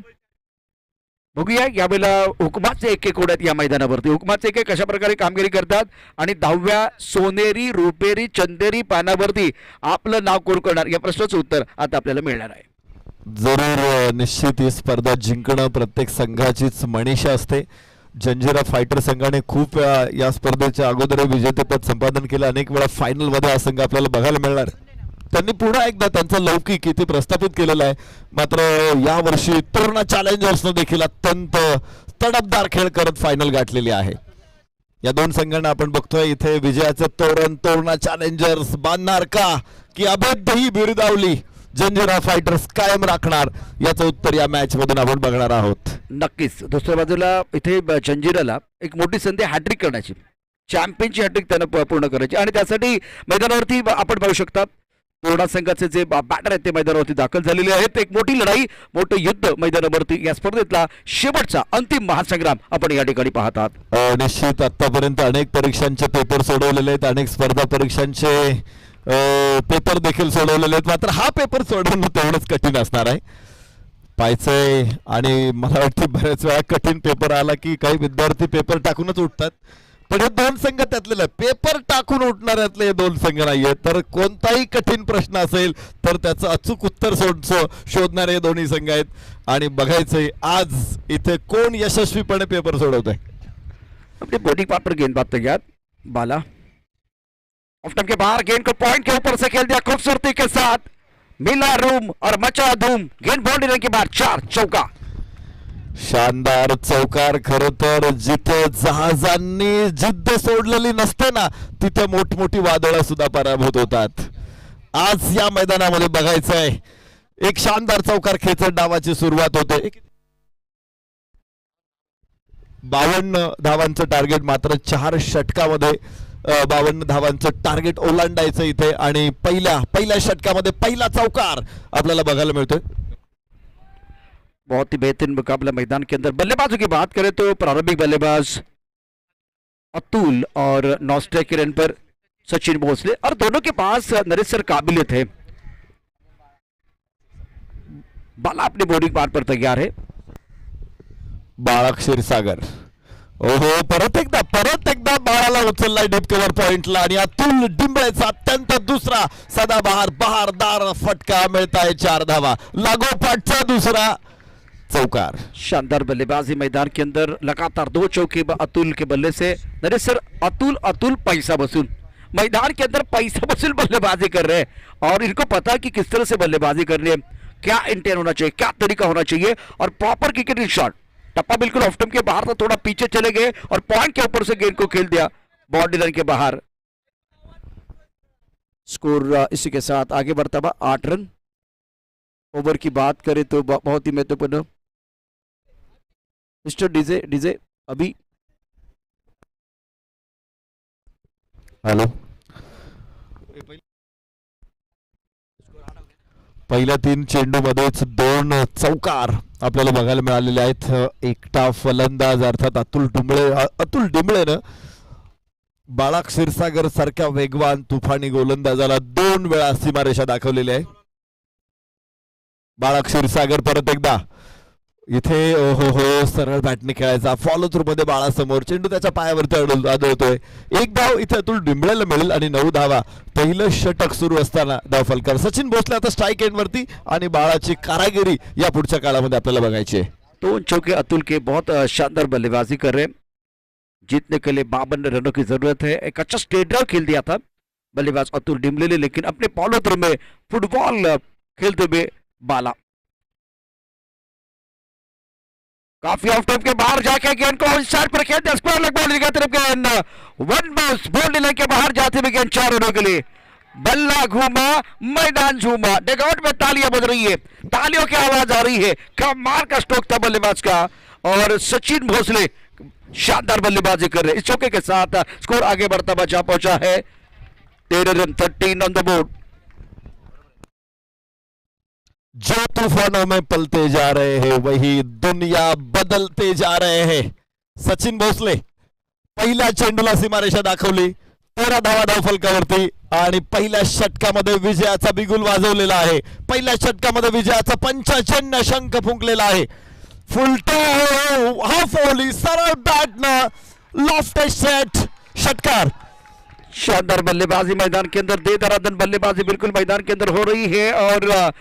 बघूया यावेळेला हुकमाचे एक आहेत या मैदानावरती. हुकमाचे एक कशा प्रकारे कामगिरी करतात आणि 10व्या सोनेरी रुपेरी चंदेरी पानावरती आपलं नाव कोण करणार या प्रश्नाचं उत्तर आता आपल्याला मिळणार आहे. जरूर निश्चित ही स्पर्धा जिंकणं प्रत्येक संघाचीच मनीषा असते. जंजिरा फायटर संघाने खूप वेळा या स्पर्धेच्या अगोदर विजेतेपद संपादन केलं. अनेक वेळा फायनल मध्ये हा संघ आपल्याला बघायला मिळणार. त्यांनी पुन्हा एकदा त्यांचा लौकिक इथे प्रस्थापित केलेला आहे. मात्र यावर्षी तोरणा चॅलेंजर्सनं देखील अत्यंत तडफदार खेळ करत फायनल गाठलेली आहे. या 2 संघांना आपण बघतोय इथे विजयाचं तोरण तोरणा चॅलेंजर्स बांधणार का की अभेद्य ही बिरदावली जंजिरा फायटर्स कायम राखणार याचं उत्तर या मॅच मधून आपण बघणार आहोत. नक्कीच. दुसऱ्या बाजूला इथे जंजिराला एक मोठी संधी हॅट्रिक करण्याची, चॅम्पियनची हॅट्रिक त्यांना पूर्ण करायची आणि त्यासाठी मैदानावरती आपण पाहू शकता तोरणा संघाचे जे बॅटर आहेत ते मैदानावरती दाखल झालेले आहेत. एक मोठी लढाई, मोठं युद्ध मैदानावरती या स्पर्धेतला शेवटचा अंतिम महासंग्राम आपण या ठिकाणी पाहत आहात. निश्चित आतापर्यंत अनेक परीक्षांचे पेपर सोडवलेले आहेत. अनेक स्पर्धा परीक्षांचे पेपर देखील सोडवलेले आहेत. मात्र हा पेपर सोडवणं तेवढंच कठीण असणार आहे. पाहायचंय आणि मला वाटतं बऱ्याच वेळा कठीण पेपर आला की काही विद्यार्थी पेपर टाकूनच उठतात. पण हे 2 संघ त्यातले पेपर टाकून उठणाऱ्यातले हे 2 संघ नाहीये. तर कोणताही कठीण प्रश्न असेल तर त्याचं अचूक उत्तर शोधणारे हे दोन्ही संघ आहेत. आणि बघायचंय आज इथे कोण यशस्वीपणे पेपर सोडवत आहे. अपने बॉडी पार्ट पर गेंदबाज तैयार. बाला ऑफ टाइम के बाहर गेंद को पॉइंट के ऊपर से खेल दिया खूबसूरती के साथ. मिला रूम और मचा धूम. गेंद बाउंड्री लाइन के बाहर 4 चौका. शानदार चौकार. खरं तर जिथे जहाजांनी जिद्द सोडलेली नसते ना तिथे मोठमोठी वादळं सुद्धा पराभूत होतात. आज या मैदानामध्ये बघायचंय एक शानदार चौकार खेचत डावाची सुरुवात होते. 52 धावांचं टार्गेट, मात्र 4 षटकामध्ये 52 धावांचं टार्गेट ओलांडायचं इथे आणि पहिल्या षटकामध्ये पहिला चौकार आपल्याला बघायला मिळतोय. बहुत ही बेहतरीन मुकाबला मैदान के अंदर. बल्लेबाजों की बात करें तो प्रारंभिक बल्लेबाज अतुल और नॉस्ट्राइकर एंड पर सचिन भोसले और दोनों के पास नरेश सर काबिलियत है. बाला अपनी बॉलिंग पार पर तैयार है. बाळा क्षीरसागर ओहो परत एकदा बाळाला उचललाय डीप कव्हर पॉइंटला आणि अतुल डिंबळेचा अत्यंत दुसरा सदाबहार बहारदार फटका मिळताय. 4 धावा लागोपाठचा दुसरा चौकार. शानदार बल्लेबाजी मैदान के अंदर लगातार 2 चौके अतुल के बल्ले से. नरेश सर, अतुल पैसा वसूल मैदान के अंदर पैसा वसूल बल्लेबाजी कर रहे हैं और इनको पता है कि किस तरह से बल्लेबाजी करनी है, क्या इंटेंट होना चाहिए, क्या तरीका होना चाहिए और प्रॉपर क्रिकेटिंग शॉट. टप्पा बिल्कुल ऑफ स्टंप के बाहर था, थोड़ा पीछे चले गए और पॉइंट के ऊपर से गेंद को खेल दिया बाउंड्री लाइन के बाहर. स्कोर इसी के साथ आगे बढ़ता हुआ 8 रन. ओवर की बात करें तो बहुत ही महत्वपूर्ण. मिस्टर डीजे अभी हॅलो. पहिल्या 3 चेंडूमध्येच 2 चौकार आपल्याला बघायला मिळालेले आहेत. एकटा फलंदाज अर्थात अतुल डिंबळेनं बाळा क्षीरसागर सारख्या वेगवान तुफानी गोलंदाजाला 2 वेळा सीमारेषा दाखवलेली आहे. बाळा क्षीरसागर परत एकदा इथे हो सरळ बॅटने खेळायचा. फॉलो थ्रू मध्ये बाळा समोर, चेंडू त्याच्या पायावरती आदळतोय. 1 धाव इथे अतुल डिंबळेला मिळेल आणि 9 धावा. पहिलं षटक सुरू असताना धाव फलकार सचिन भोसले आता स्ट्राईक एंड वरती आणि बाळाची कारागिरी या पुढच्या काळामध्ये आपल्याला बघायची आहे. 2 चौके अतुल के बहुत शानदार बल्लेबाजी कर रहे हैं. जीतने के लिए 52 रनों की जरूरत है. एक अच्छा स्ट्रेट ड्राइव खेल दिया था बल्लेबाज अतुल डिंबले ने, लेकिन अपने फॉलो थ्रू में फुटबॉल खेलते हुए बाला काफी ऑफ टाइम के बाहर जाके गेंद को साइड पर खेल दिया. स्क्वायर लेग बाउंड्री की तरफ गेंद 1 बाउंस बाउंड्री लाइन के बाहर जाते हुए गेंद 4 रनों के लिए. बल्ला घूमा, मैदान झूमा, डगआउट में तालियां बज रही है, तालियों की आवाज आ रही है. कमाल का स्ट्रोक था बल्लेबाज का और सचिन भोसले शानदार बल्लेबाजी कर रहे हैं. इस चौके के साथ स्कोर आगे बढ़ता हुआ जा पहुंचा है 13 रन 13 ऑन द बोर्ड. जो तूफानों में पलते जा रहे हैं वही दुनिया बदलते जा रहे हैं. सचिन भोसले पहिल्या चेंडूला सीमारेषा दाखवली, 13 धावा धाव फलकावरती आणि पहिल्या षटकामध्ये विजयाचा बिगुल वाजवलेला आहे. पहिल्या षटकामध्ये विजयाचा पंचजन्य शंख फुंकलेला आहे. फुलटा हाफ ओली सरळ बॅटनं लॉफ्टेड सेट षटकार. शानदार बल्लेबाजी मैदान के अंदर, दे दरादन बल्लेबाजी बिल्कुल मैदान के अंदर हो रही है और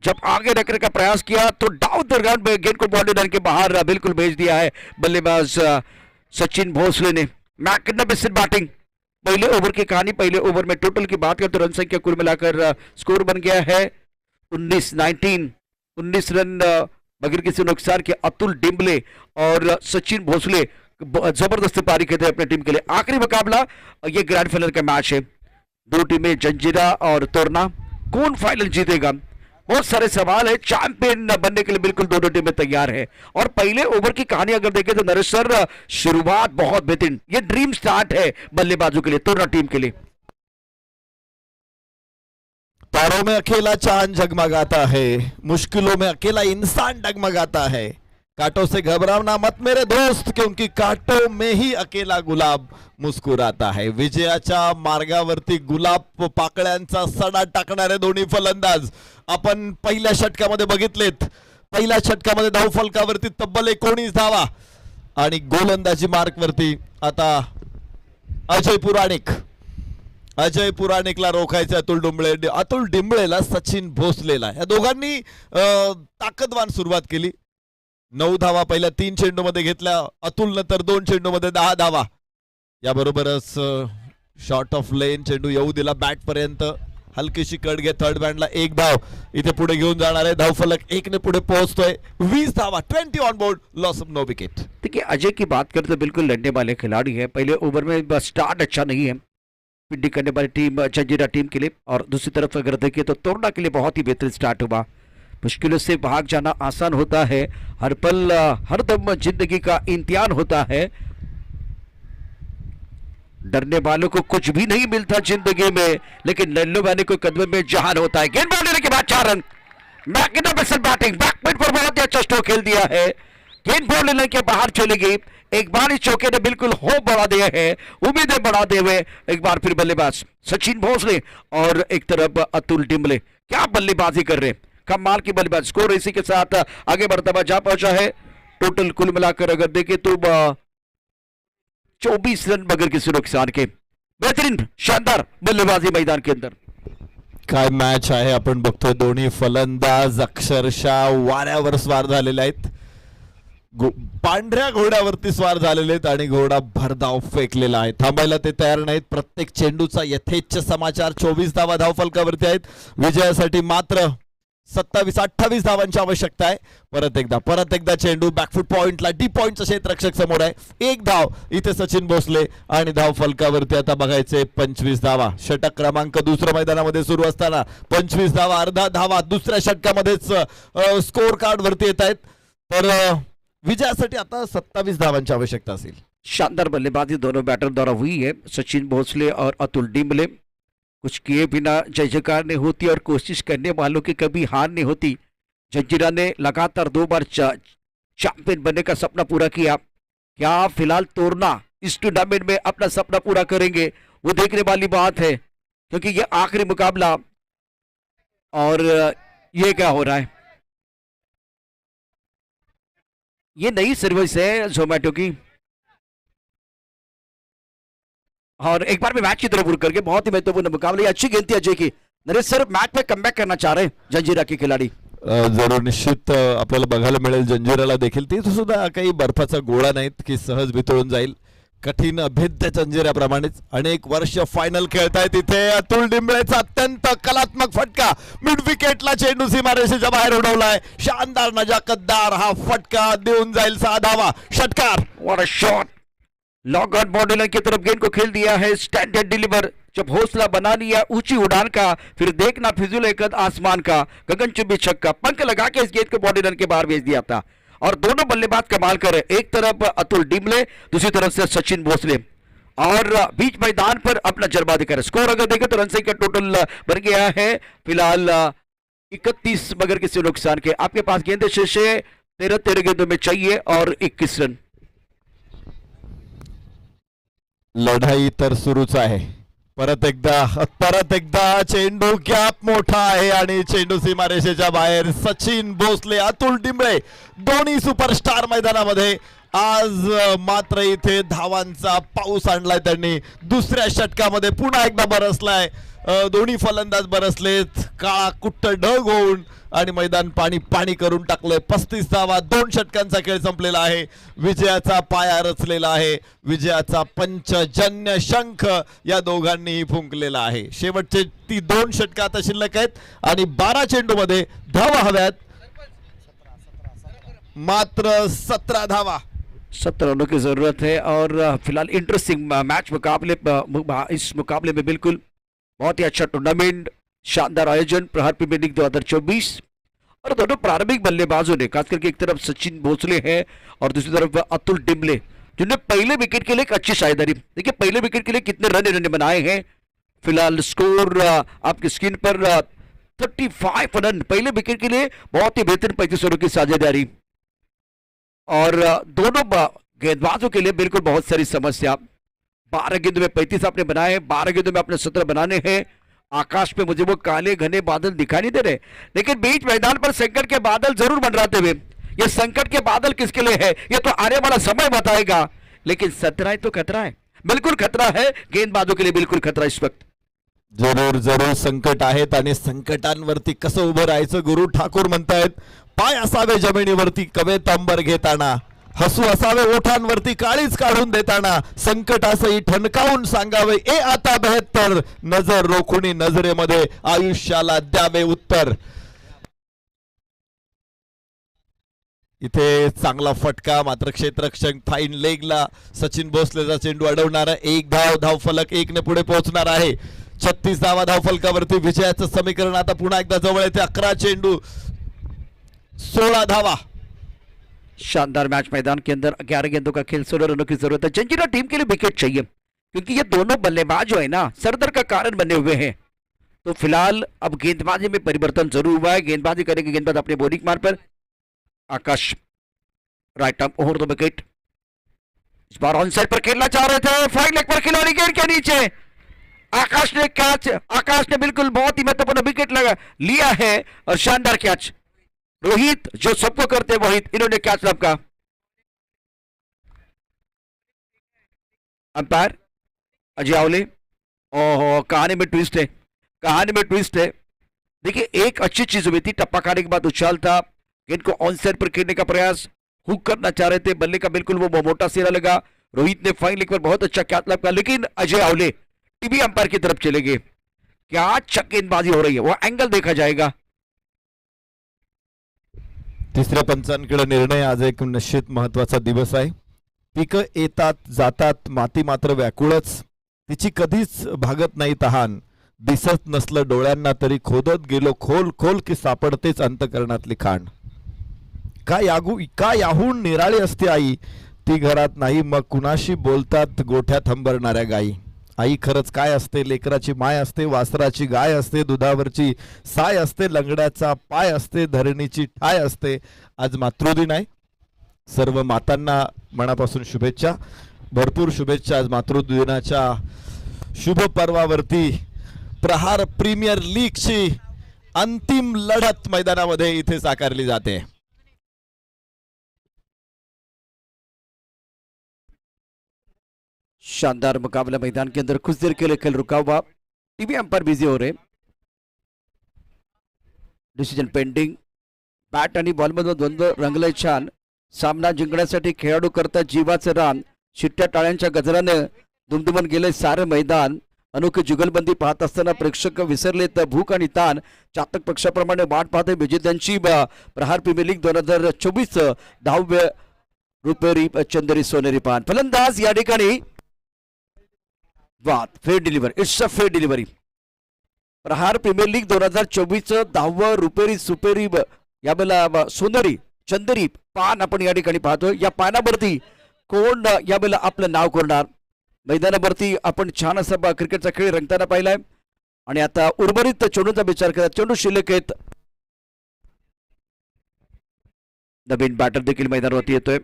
जब आगे रखने का प्रयास किया तो डाउन द ग्राउंड में गेंद को बाउंड्री लाइन के बाहर बिल्कुल भेज दिया है बल्लेबाज सचिन भोसले ने. Magnificent batting. पहले ओवर की कहानी, पहले ओवर में टोटल की बात करें तो रन संख्या कुल मिलाकर स्कोर बन गया है 19 रन बगैर किसी नुकसान के अतुल डिंबले और सचिन भोसले जबरदस्त पारी खेलते हैं अपनी टीम के लिए. आखिरी मुकाबला ये ग्रैंड फाइनल का मैच है. 2 टीमें जंजीरा और तोरना. कौन फाइनल जीतेगा? बहुत सारे सवाल है. चैंपियन बनने के लिए बिल्कुल दोनों टीमें तैयार है. और पहले ओवर की कहानी अगर देखें तो नरेश सर, शुरुआत बहुत बेहतरीन. ये ड्रीम स्टार्ट है बल्लेबाजों के लिए, तोरना टीम के लिए. तारों में अकेला चांद जगमगाता है, मुश्किलों में अकेला इंसान डगमगाता है. कांटों से घबराना मत मेरे दोस्त, क्योंकि कांटों में ही अकेला गुलाब मुस्कुराता है. विजयाच्या मार्गावरती गुलाब पाकळ्यांचा सडा टाकणारे दोन्ही फलंदाज आपण पहिल्या षटकामध्ये बघितलेत. पहिल्या षटकामध्ये धाव फलकावरती तब्बल 19 धावा आणि गोलंदाजी मार्कवरती आता अजय पुराणिकला रोखायचं. अतुल डिंबळेला सचिन भोसलेला, या दोघांनी ताकदवान सुरुवात केली. 9 धावा पहिल्या 3 चेंडूमध्ये घेतल्या अतुलनं, तर 2 चेंडूमध्ये 10 धावा. याबरोबरच शॉर्ट ऑफ लेन चेंडू येऊ दिला बॅट पर्यंत. हलकीशी कट घे, थर्ड बँडला 1 धाव इथे पुढे घेऊन जाणार आहे. धावफलक 1 ने पुढे पोहोचतोय. 20 धावा, 20 on board, loss of no wicket. देखिए अजय की बात करें तो बिल्कुल लड़ने वाले खिलाड़ी है. पहले ओवर में स्टार्ट अच्छा नहीं है फील्डिंग करने वाली टीम जंजीरा टीम के लिए, और दूसरी तरफ अगर देखें तो तोरना के लिए बहुत ही बेहतरीन स्टार्ट हुआ. मुश्किलों से भाग जाना आसान होता है, हर पल हर दम जिंदगी का इम्तिहान होता है. डरने वालों को कुछ भी नहीं मिलता जिंदगी में, लेकिन लड़ने वाले को कदम में जहान होता है. गेंद बाउंड्री के बाद 4 रन. मैग्निफिसेंट बैटिंग, बैकमिड पर बहुत ही अच्छा स्ट्रोक खेल दिया है. गेंद बाउंड्री लाइन के बाहर चली गई. एक बार इस चौके ने बिल्कुल होप बढ़ा दिया है, उम्मीदें बढ़ाते हुए एक बार फिर बल्लेबाज सचिन भोसले और एक तरफ अतुल डिंबले क्या बल्लेबाजी कर रहे हैं. कमाल की बल्लेबाज. स्कोर इसी के साथ आगे बढ़ता हुआ जा पहुंचा है. टोटल कुल मिलाकर अगर देखें तो 24 रन बगैर किसी नुकसान के. बेहतरीन शानदार बल्लेबाजी मैदान के अंदर. काय मॅच आहे आपण बघतोय. दोन्ही फलंदाज अक्षरशः वाऱ्यावर स्वार झालेले आहेत. पांढऱ्या घोड्यावरती स्वार झालेले आहेत आणि घोडा भरधाव फेकलेला आहे. थांबायला ते तयार नाहीत. प्रत्येक चेंडूचा यथेच्छ समाचार. 24 धावा धावफलकावरती आहेत. विजयासाठी मात्र 27-28 धावांची आवश्यकता आहे. परत एकदा चेंडू बॅकफूट पॉइंटला डी पॉइंटचा क्षेत्ररक्षक समोर आहे. एक धाव इथे सचिन भोसले आणि धावफलकावरती आता बघायचे 25 धावा. षटक क्रमांक दुसऱ्या मैदानामध्ये सुरू असताना 25 धावा, अर्धा धावा दुसऱ्या षटकामध्येच स्कोर कार्ड वरती येत आहेत. तर विजयासाठी आता 27 धावांची आवश्यकता असेल. शानदार बल्लेबाजी दोनों बैटर द्वारा हुई है. सचिन भोसले और अतुल डिम्बले. कुछ किए बिना जय जयकार नहीं होती और कोशिश करने वालों की कभी हार नहीं होती. जंजीरा ने लगातार 2 बार चैंपियन बनने का सपना पूरा किया. क्या फिलहाल तोड़ना इस टूर्नामेंट में अपना सपना पूरा करेंगे, वो देखने वाली बात है, क्योंकि ये आखिरी मुकाबला. और ये क्या हो रहा है, ये नई सर्विस है जोमेटो की. और एक बार में मैच की तरफ रुक करके बहुत ही महत्वपूर्ण मुकाबला. ये अच्छी गेंद थी अजय की. नरेश सर मैच में कमबॅक करना चाह रहे हैं जंजीरा के खिलाड़ी. जरूर निश्चित आपल्याला बघायला मिळेल जंजिराला देखील. ती सुद्धा काही बर्फाचा गोळा नाहीत की सहज वितळून जाईल. कठीण अभेद्य जंजिराप्रमाणेच अनेक वर्ष फायनल खेळतायत इथे. अतुल डिंबळेचा अत्यंत कलात्मक फटका मिड विकेटला चेंडू सीमारेषेच्या बाहेर उडवलाय. शानदार नजाकतदार हा फटका देऊन जाईल 6 धावा. षटकार. What a shot. Long on body line की तरफ गेंद को खेल दिया है. Standard deliver. जब हौसला बना लिया ऊंची उड़ान का, फिर देखना फिजूल एक आसमान का. गगनचुंबी छक्का. पंख लगा के इस गेंद को बॉडी लाइन के बाहर भेज दिया था. और दोनों बल्लेबाज कमाल कर रहे. एक तरफ अतुल डिम्बले, दूसरी तरफ से सचिन भोसले. और बीच मैदान पर अपना जज्बा दिखा रहे. स्कोर अगर देखें तो रन संख्या टोटल बन गया है फिलहाल 31, मगर किसी नुकसान के. आपके पास गेंद शेष है 13 गेंदों में चाहिए और 21 रन. लढाई तर सुरूच आहे. परत एकदा चेंडू गॅप मोठा आहे आणि चेंडू सीमारेषेच्या बाहेर. सचिन भोसले, अतुल डिंबळे दोन्ही सुपरस्टार मैदानामध्ये. आज मात्र इथे धावांचा पाऊस आणलाय त्यांनी. दुसऱ्या षटकामध्ये पुन्हा एकदा बरसलाय. दोन्ही फलंदाज बरसलेत. काळा कुट्ट ढग होऊन आणि मैदान पाणी करून टाकलंय. 35 धावा, 2 षटकांचा खेळ संपलेला आहे. विजयाचा पाया रचलेला आहे. विजयाचा पंचजन्य शंख या दोघांनीही फुंकलेला आहे. शेवटचे ती 2 षटकं आता शिल्लक आहेत आणि 12 चेंडू मध्ये धावा हव्यात. मात्र 17 धावा. 17 रनों की जरूरत है. और फिलहाल इंटरेस्टिंग मैच इस मुकाबले में बिल्कुल बहुत ही अच्छा टूर्नामेंट, शानदार आयोजन. प्रहार प्रीमियर लीग 2024. और दोनों प्रारंभिक बल्लेबाजों ने, खास करके एक तरफ सचिन भोसले हैं और दूसरी तरफ अतुल डिम्बले, जिन्होंने पहले विकेट के लिए एक अच्छी शायदारी. देखिए पहले विकेट के लिए कितने रन इन्होंने बनाए हैं. फिलहाल स्कोर आपकी स्क्रीन पर 35 रन पहले विकेट के लिए. बहुत ही बेहतरीन 35 रनों की साझेदारी. और दोनों गेंदबाजों के लिए बिल्कुल बहुत सारी समस्या. 12 गेंदों में 35 आपने बनाए हैं, 12 गेंदों में आपने 17 बनाने हैं. आकाश पे मुझे वो काले घने बादल दिखाई नहीं दे रहे, लेकिन बीच मैदान पर संकट के बादल जरूर मंडराते हुए. ये संकट के बादल किसके लिए है ये तो आने वाला समय बताएगा. लेकिन खतरा है तो खतरा है, बिल्कुल खतरा है. गेंदबाजों के लिए बिल्कुल खतरा इस वक्त. जरूर संकट आहेत आणि संकटांवरती कसं उभं राहायचं गुरु ठाकूर म्हणतायत. पाय असावे जमिनीवरती कवेत अंबर घेताना, हसू असावे ओठांवरती काळीच काढून देताना, संकट असंही ठणकावून सांगावे ए आता बेहत्तर, नजर रोखुनी नजरेमध्ये आयुष्याला द्यावे उत्तर. इथे चांगला फटका, मात्र क्षेत्ररक्षक फाईन लेगला सचिन भोसलेचा चेंडू अडवणारा. एक धाव फलक 1 ने पुढे पोहोचणार आहे. 36 धावा धावफलकावरती. विजयाचं समीकरण आता पुन्हा एकदा जवळ येते. 11 चेंडू 16 धावा. शानदार मैच मैदान के अंदर 11 गेंदों का खेल, 16 रनों की जरूरत है. जंजीरा टीम के लिए विकेट चाहिए, क्योंकि ये दोनों बल्लेबाज जो है ना सरदर का कारण बने हुए हैं. तो फिलहाल अब गेंदबाजी में परिवर्तन जरूर हुआ है. गेंदबाजी करेंगे गेंदबाज अपने बॉलिंग मार पर. Akash right arm over the wicket. इस बार ऑन साइड पर खेलना चाह रहे थे, फाइन लेग पर खिलाड़ी गेंद के नीचे. आकाश ने कैच, आकाश ने बिल्कुल बहुत ही महत्वपूर्ण विकेट लगा लिया है और शानदार कैच. रोहित जो सबको करते वही, इन्होंने कैच लपका. अंपायर अजय आवले. ओह कहानी में ट्विस्ट है, कहानी में ट्विस्ट है. देखिए एक अच्छी चीज हुई थी, टप्पा खाने के बाद उछाल था, गेंद को ऑन साइड पर खेलने का प्रयास. हुक करना चाह रहे थे, बल्ले का बिल्कुल वो मोटा सिरा लगा। रोहित ने फाइन लेग पर बहुत अच्छा कैच लगा, लेकिन अजय आवले टीवी अंपायर की तरफ चले गए। क्या गेंदबाजी हो रही है, वो एंगल देखा जाएगा। तिसऱ्या पंचांकडे निर्णय. आज एक निश्चित महत्वाचा दिवस आहे. पिकं येतात जातात, माती मात्र व्याकुळच. तिची कधीच भागत नाही तहान. दिसत नसलं डोळ्यांना तरी खोदत गेलो खोल खोल की सापडतेच अंतकरणातली खाण. का याहून निराळी असते आई, ती घरात नाही मग कुणाशी बोलतात गोठ्यात हंबरणाऱ्या गाई. आई खरंच काय असते, लेकराची माय असते, वासराची गाय असते, दुधावरची साय असते, लंगड्याचा पाय असते, धरणीची ठाय असते. आज मातृदिन आहे. सर्व मातांना मनापासून शुभेच्छा, भरपूर शुभेच्छा. आज मातृदिनाच्या शुभ पर्वावरती प्रहार प्रीमियर लीगची अंतिम लढत मैदानामध्ये इथे साकारली जाते. शानदार मुकाबला मैदान के अंदर, कुछ देर के लिए खेल रुका हुआ। टीवी अंपायर बिजी हो रहे, डिसिजन पेंडिंग. बॅट आणि बॉलमध्ये द्वंद्व रंगलंय छान. सामना जिंकण्यासाठी खेळाडू करता जीवाचं रान. शिट्ट्या टाळ्यांच्या गजराने दुमदुमन गेले सारे मैदान. अनोखी जुगलबंदी पाहत असताना प्रेक्षक विसरलेत भूक आणि ताण. चातक पक्षाप्रमाणे वाट पाहते विजेत्यांची. प्रहार प्रीमियर लीग 2024 10वे रुपेरी चंदेरी सोनेरी पान. फलंदाज या ठिकाणी वाद फेर डिलिव्हरी, इट्स अ फेर डिलिव्हरी. प्रहार प्रीमियर लीग 2024 10व रुपेरी सुपेरी यावेळेला सोनेरी चंदेरी पान आपण या ठिकाणी पाहतोय. या पानावरती कोण यावेळेला आपलं नाव करणार. मैदानावरती आपण छान असा क्रिकेटचा खेळ रंगताना पाहिलाय आणि आता उर्वरित चेंडूचा विचार करा. चेंडू शिल्लक आहेत. नवीन बॅटर देखील मैदानावरती येतोय.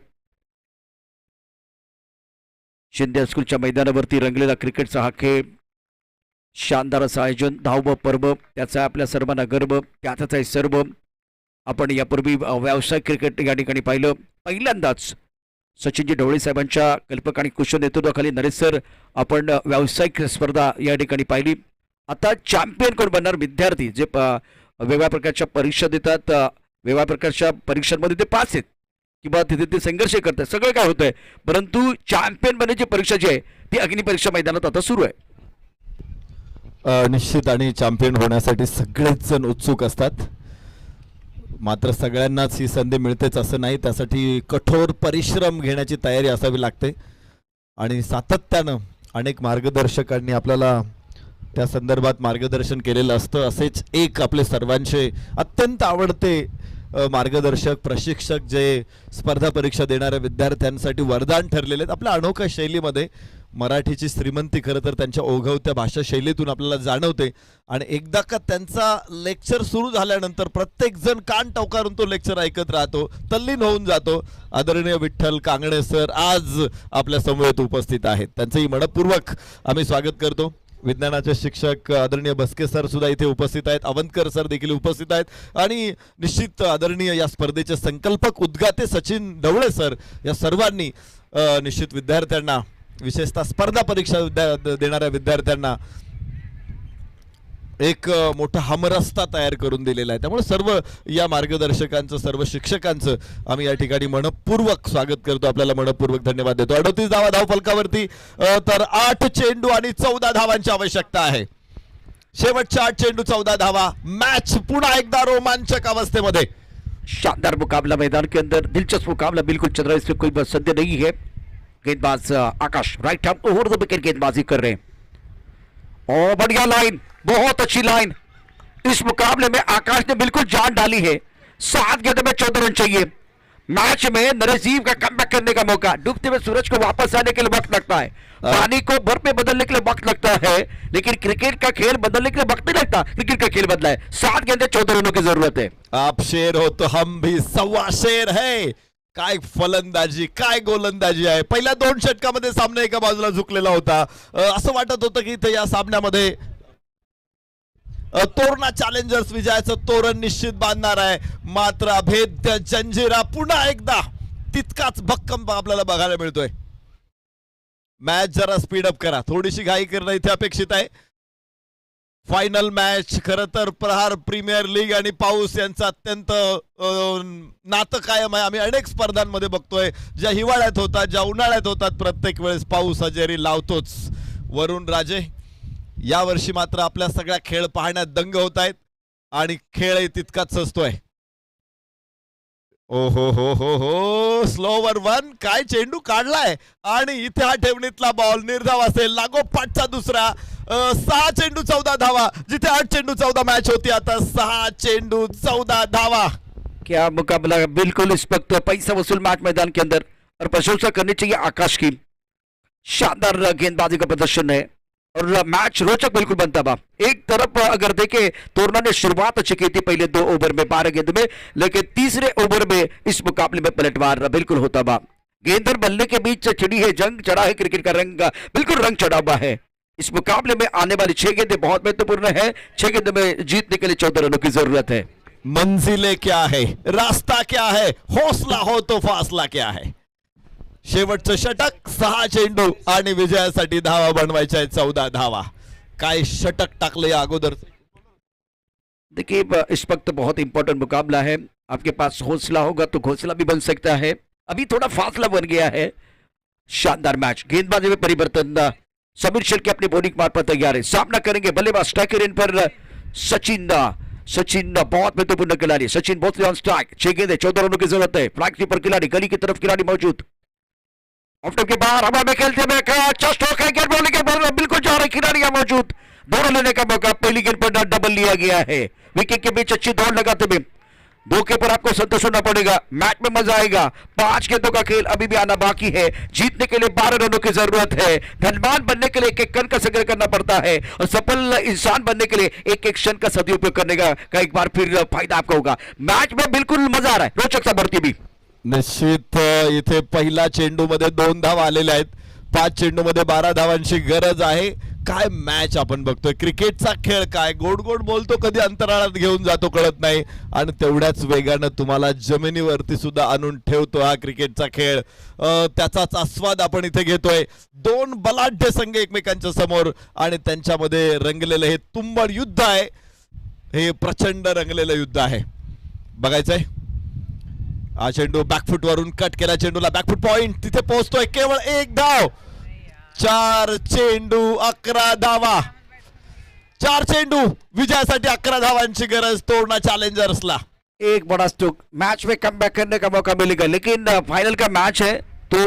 शिंदे हायस्कूलच्या मैदानावरती रंगलेला क्रिकेटचा हा खेळ. शानदार असं आयोजन, 10वं पर्व, त्याचा आपल्या सर्वांना गर्व. त्यातच आहे सर्व. आपण यापूर्वी व्यावसायिक क्रिकेट या ठिकाणी पाहिलं. पहिल्यांदाच सचिनजी ढवळे साहेबांच्या कल्पक आणि कुशल नेतृत्वाखाली नरेश सर आपण व्यावसायिक स्पर्धा या ठिकाणी पाहिली. आता चॅम्पियन कोण बनणार. विद्यार्थी जे वेगवेगळ्या प्रकारच्या परीक्षा देतात, वेगवेगळ्या प्रकारच्या परीक्षांमध्ये ते पास आहेत किंवा तिथे ते संघर्ष करतात, सगळं काय होतंय, परंतु चॅम्पियन बनण्याची परीक्षा जी आहे ती अग्निपरीक्षा मैदानात आता सुरू आहे. निश्चित आणि चॅम्पियन होण्यासाठी सगळेच जण उत्सुक असतात. मात्र सगळ्यांनाच ही संधी मिळतेच असं नाही. त्यासाठी कठोर परिश्रम घेण्याची तयारी असावी लागते आणि सातत्यानं अनेक मार्गदर्शकांनी आपल्याला त्या संदर्भात मार्गदर्शन केलेलं असतं. असेच एक आपले सर्वांचे अत्यंत आवडते मार्गदर्शक प्रशिक्षक जे स्पर्धा परीक्षा देणाऱ्या विद्यार्थ्यांसाठी वरदान ठरलेले आहेत. आपल्या अनोख्या शैलीमध्ये मराठीची श्रीमंती खरं तर त्यांच्या ओघवत्या भाषा शैलीतून आपल्याला जाणवते. आणि एकदा का त्यांचा लेक्चर सुरू झाल्यानंतर प्रत्येक जण कान टवकारून तो लेक्चर ऐकत राहतो, तल्लीन होऊन जातो. आदरणीय विठ्ठल कांगणे सर आज आपल्या समवेत उपस्थित आहेत. त्यांचंही मनपूर्वक आम्ही स्वागत करतो. विज्ञानाचे शिक्षक आदरणीय बस्के सर सुद्धा इथे उपस्थित आहेत. अवंतकर सर देखील उपस्थित आहेत. आणि निश्चित आदरणीय या स्पर्धेचे संकल्पक उद्गाते सचिन ढवळे सर या सर्वांनी निश्चित विद्यार्थ्यांना, विशेषतः स्पर्धा परीक्षा देणाऱ्या विद्यार्थ्यांना एक मोठा हमरस्ता तयार करून दिलेला आहे. त्यामुळे सर्व या मार्गदर्शकांचं, सर्व शिक्षकांचं आम्ही या ठिकाणी मनपूर्वक स्वागत करतो. आपल्याला मनपूर्वक धन्यवाद देतो. 38 धावा धावफलकावरती तर 8 चेंडू आणि 14 धावांची आवश्यकता आहे. शेवटच्या 8 चेंडू 14 धावा. मॅच पुन्हा एकदा रोमांचक अवस्थेमध्ये. शानदार मुकाबला मैदान के अंदर, दिलचस्प मुकाबला, बिल्कुल चल रहा है, इसमें कोई संदेह नहीं है. गेंदबाज Akash right hand over the wicket गेंदबाजी कर रहे हैं. और बढ़िया लाइन, बहुत अच्छी लाइन. इस मुकाबले में आकाश ने बिल्कुल जान डाली है. 7 गेंदों में 14 रन चाहिए. मैच में नरजीव का कमबैक करने का मौका. डूबते हुए सूरज को वापस आने के लिए वक्त लगता है, पानी को बर्फ में बदलने के लिए वक्त लगता है, लेकिन क्रिकेट का खेल बदलने के लिए वक्त नहीं लगता. क्रिकेट का खेल बदला है. 7 गेंदे 14 रनों की जरूरत है. आप शेर हो तो हम भी सव्वा शेर है. काय फलंदाजी, काय गोलंदाजी आहे. पहिल्या 2 षटकामध्ये सामना एका बाजूला झुकलेला होता. असं वाटत होतं की इथे या सामन्यामध्ये तोरणा चॅलेंजर्स विजयाचं तोरण निश्चित बांधणार आहे. मात्र अभेद्य जंजिरा पुन्हा एकदा तितकाच भक्कम आपल्याला बघायला मिळतोय. मॅच जरा स्पीड अप करा, थोडीशी घाई करणं इथे अपेक्षित आहे. Final match. खरं तर प्रहार प्रीमियर लीग आणि पाऊस यांचं अत्यंत नातं कायम आहे. आम्ही अनेक स्पर्धांमध्ये बघतोय, ज्या हिवाळ्यात होतात, ज्या उन्हाळ्यात होतात, प्रत्येक वेळेस पाऊस हजेरी लावतोच. वरुण राजे, यावर्षी मात्र आपल्या सगळ्या खेळ पाहण्यात दंग होत आहेत आणि खेळही तितकाच सजतोय. ओ हो हो हो हो, स्लोवर वन, काय चेंडू काढलाय आणि इथे हा ठेवणीतला बॉल निर्धाव असेल. लागोपाठचा दुसरा. 6 चेंडू 14 धावा. जिथे 8 चेंडू 14 मॅच होती, आता 6 चेंडू 14 धावा. क्या मुकाबला, बिल्कुल इस वक्त पैसा वसूल मैच मैदान के अंदर, और प्रशंसा करनी चाहिए आकाश की. शानदार गेंदबाजी का प्रदर्शन है और मैच रोचक बिल्कुल बनता बा. एक तरफ अगर देखे तोरना ने शुरुआत अच्छी की थी पहले 2 ओवर में 12 गेंद में, लेकिन तीसरे ओवर में इस मुकाबले में पलटवार बिल्कुल होता बा. गेंदर बल्ले के बीच चिड़ी है जंग, चढ़ा है क्रिकेट का रंग, बिल्कुल रंग चढ़ा हुआ है. इस मुकाबले में आने वाली 6 गेंदें बहुत महत्वपूर्ण है. 6 गेंद में जीतने के लिए 14 रनों की जरूरत है. मंजिले क्या है, रास्ता क्या है, हौसला हो तो फासला क्या है. शेवटचं षटक. 6 चेंडू आणि विजयासाठी धावा बनवायच्या आहेत 14 धावा. काय षटक टाकले या अगोदर. देखिए इस वक्त बहुत इंपॉर्टेंट मुकाबला है. आपके पास हौसला होगा तो घोंसला भी बन सकता है. अभी थोड़ा फासला बन गया है. शानदार मैच. गेंदबाजी में परिवर्तन. समीर शेल्के अपनी बॉलिंग मार पर तैयार है. सामना करेंगे बल्लेबाज स्ट्राइकर इन पर सचिन. सचिन बहुत महत्वपूर्ण खिलाड़ी. सचिन बहुत ऑन स्ट्राइक. 6 गेंदें 14 रनों की जरूरत है. फ्लैग कीपर खिलाड़ी, गली की तरफ खिलाड़ी मौजूद. ऑफ के बाहर हवा में खेलते हुए अच्छा स्ट्रोक है. गेंद बॉलिंग के बॉल बिल्कुल जा रहे खिलाड़ी मौजूद. दौड़ लेने का मौका. पहली गेंद पर डबल लिया गया है. विकेट के बीच अच्छी दौड़ लगाते हुए 2 के पर आपको संतोष होना पड़ेगा. मैच में मजा आएगा. 5 गेंदों का खेल अभी भी आना बाकी है. जीतने के लिए 12 रनों की जरूरत है. धनवान बनने के लिए एक रन का संग्रह करना पड़ता है और सफल इंसान बनने के लिए एक क्षण का सदुपयोग करने का एक बार फिर फायदा आपका होगा. मैच में बिल्कुल मजा आ रहा है. रोचक सा बढ़ती भी. निश्चित इथे पहिला चेंडू मध्ये 2 धावा आलेल्या आहेत. 5 चेंडू मध्ये 12 धावांची गरज आहे. काय मॅच आपण बघतोय. क्रिकेटचा खेळ काय गोड गोड बोलतो, कधी अंतराळात घेऊन जातो कळत नाही आणि तेवढ्याच वेगानं तुम्हाला जमिनीवरती सुद्धा आणून ठेवतो हा क्रिकेटचा खेळ. त्याचाच आस्वाद आपण इथे घेतोय. 2 बलाढ्य संघ एकमेकांच्या समोर आणि त्यांच्यामध्ये रंगलेलं हे तुंबड युद्ध आहे. हे प्रचंड रंगलेलं युद्ध आहे. बघायचंय. हा चेंडू बॅकफुट वरून कट केला. चेंडूला बॅकफुट पॉइंट तिथे पोहोचतोय. केवळ 1 धाव. 4 चेंडू 11 धावा. 4 चेंडू विजयासाठी 11 धावांची गरज तोरणा चॅलेंजर्सला. एक बड़ा स्ट्रोक. मैच में कम बैक करने का मौका मिलेगा, लेकिन फाइनल का मैच है तो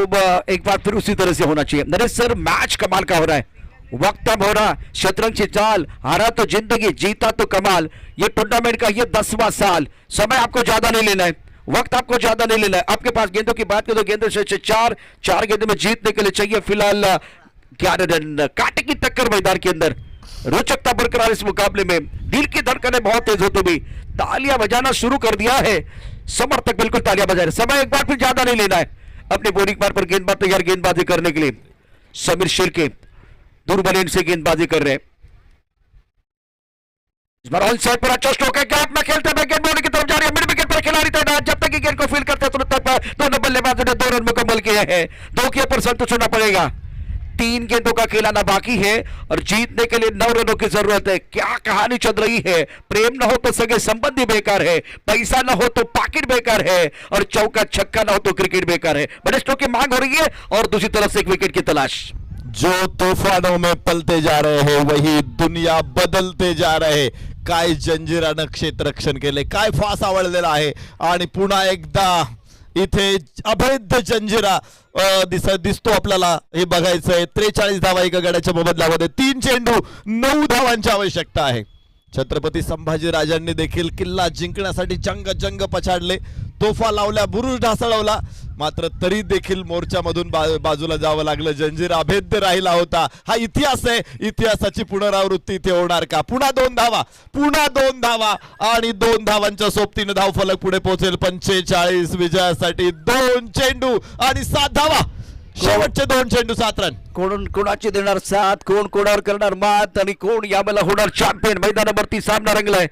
एक बार फिर उसी तरह से होना चाहिए. नरेश सर, मैच कमाल का हो रहा है. वक्त अब हो रहा. शतरंज की चाल. हारा तो जिंदगी, जीता तो कमाल. ये टूर्नामेंट का ये 10वां साल. समय आपको ज्यादा नहीं लेना है, वक्त आपको ज्यादा नहीं लेना है. आपके पास गेंदों की बात करें तो गेंदों से 4 गेंदों में जीतने के लिए चाहिए फिलहाल 11 रन. कांटे की टक्कर मैदान के अंदर. रोचकता बरकरार इस मुकाबले में. दिल की धड़कनें बहुत तेज होती हुई. तालियां बजाना शुरू कर दिया है. समर्थक बिल्कुल तालियां बजा रहे. समय एक बार फिर ज्यादा नहीं लेना है. अपने बॉलिंग मार पर गेंदबाज तैयार गेंदबाजी करने के लिए. समीर शेल्के दुर्बल से गेंदबाजी कर रहे हैं. इस बार ऑन साइड पर अच्छा स्ट्रोक है. गैप में खेलते हुए गेंद बॉलिंग की तरफ जा रही है. मिड विकेट पर खिलाड़ी तैनात. जब तक गेंद को फील करते तुरंत तक दोनों बल्लेबाजों ने 2 रन मुकम्मल किए हैं. 2 के ऊपर संतुष्ट होना पड़ेगा. 3 गेंदों का खिलाना बाकी है और जीतने के लिए 9 रनों की जरूरत है. क्या कहानी चल रही है. प्रेम न हो तो सगे संबंधी बेकार है. पैसा न हो तो पाकिट बेकार है और चौका छक्का न हो तो क्रिकेट बेकार है. बड़े स्ट्रोक की मांग हो रही है और दूसरी तरफ से एक विकेट की तलाश. जो तूफानों में पलते जा रहे हैं वही दुनिया बदलते जा रहे. काय जंजिरानं क्षेत्ररक्षण केले. काय फास आवडलेला आहे आणि पुन्हा एकदा इथे अभेद्य जंजिरा दिसतो आपल्याला. हे बघायचंय. 43 धावा एका गड्याच्या मोबदल्यामध्ये. 3 चेंडू 9 धावांची आवश्यकता आहे. छत्रपती संभाजीराजांनी देखील किल्ला जिंकण्यासाठी जंग पछाडले. तोफा लावल्या, बुरुज ढासळवला, मात्र तरी देखील मोर्चामधून बाजूला जावं लागलं. जंजीर अभेद्य राहिला होता. हा इतिहास आहे. इतिहासाची पुनरावृत्ती इथे होणार का. पुन्हा 2 धावा आणि 2 धावांच्या सोबतीने धावफलक पुढे पोहोचेल. 45 विजयासाठी 2 चेंडू आणि 7 धावा. शेवटचे 2 चेंडू 7 रन. कोण कोणाची देणार साथ, कोण कोणावर करणार मात आणि कोण यावेळेला होणार चॅम्पियन. मैदानावरती सामना रंगलाय.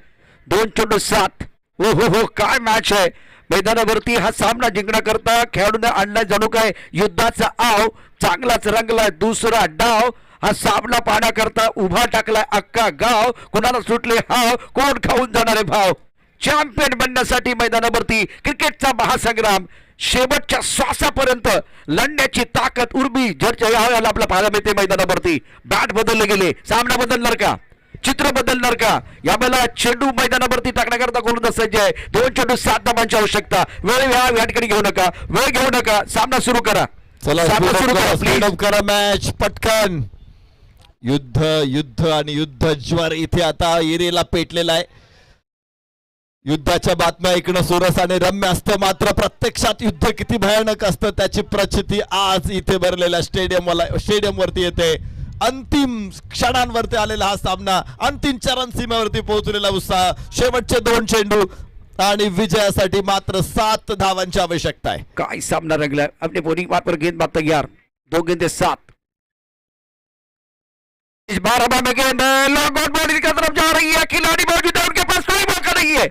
2 चेंडू 7. हो काय मॅच आहे. मैदानावरती हा सामना जिंकण्याकरता खेळाडूने आणलाय जणू काय युद्धाचा आव. चांगलाच रंगलाय. दुसरा डाव हा सामना पाहण्याकरता उभा टाकलाय अख्खा गाव. कोणाला सुटले हाव, कोण खाऊन जाणारे भाव. चॅम्पियन बनण्यासाठी मैदानावरती क्रिकेटचा महासंग्राम शेवटच्या श्वासापर्यंत लढण्याची ताकद उर्मी आपल्याला पाहायला मिळते मैदानावरती. बॅट बदलले गेले, सामना बदलणार का, चित्र बदलणार का. यावेळेला चेंडू मैदानावरती टाकण्याकरता कोण सज्ज आहे. 2 चेंडू 7 धावांची आवश्यकता. वेळ या ठिकाणी घेऊ नका, वेळ घेऊ नका, सामना सुरू करा. चला सामना सुरू करा स्पीड प्लीज. अप करा मॅच पटकन. युद्ध युद्ध आणि युद्ध ज्वर इथे आता एरियाला पेटलेला आहे. युद्धाच्या बातम्या ऐकणं सुरस आणि रम्य असतं, मात्र प्रत्यक्षात युद्ध किती भयानक असतं त्याची प्रचिती आज इथे भरलेल्या स्टेडियम वरती येते. अंतिम क्षणांवरती आलेला हा सामना, अंतिम चरण सीमेवरती पोहोचलेला उत्साह. शेवटचे 2 चेंडू आणि विजयासाठी मात्र 7 धावांची आवश्यकता आहे. काय सामना रंगला. अपने बॉलिंग बात पर गेंदबाज तैयार. 2 गेंदे 7. इस बार हवा में गेंद लॉन्ग ऑन बॉडी की तरफ जा रही है. खिलाड़ी मौजूद है, उनके पास कोई मौका नहीं है.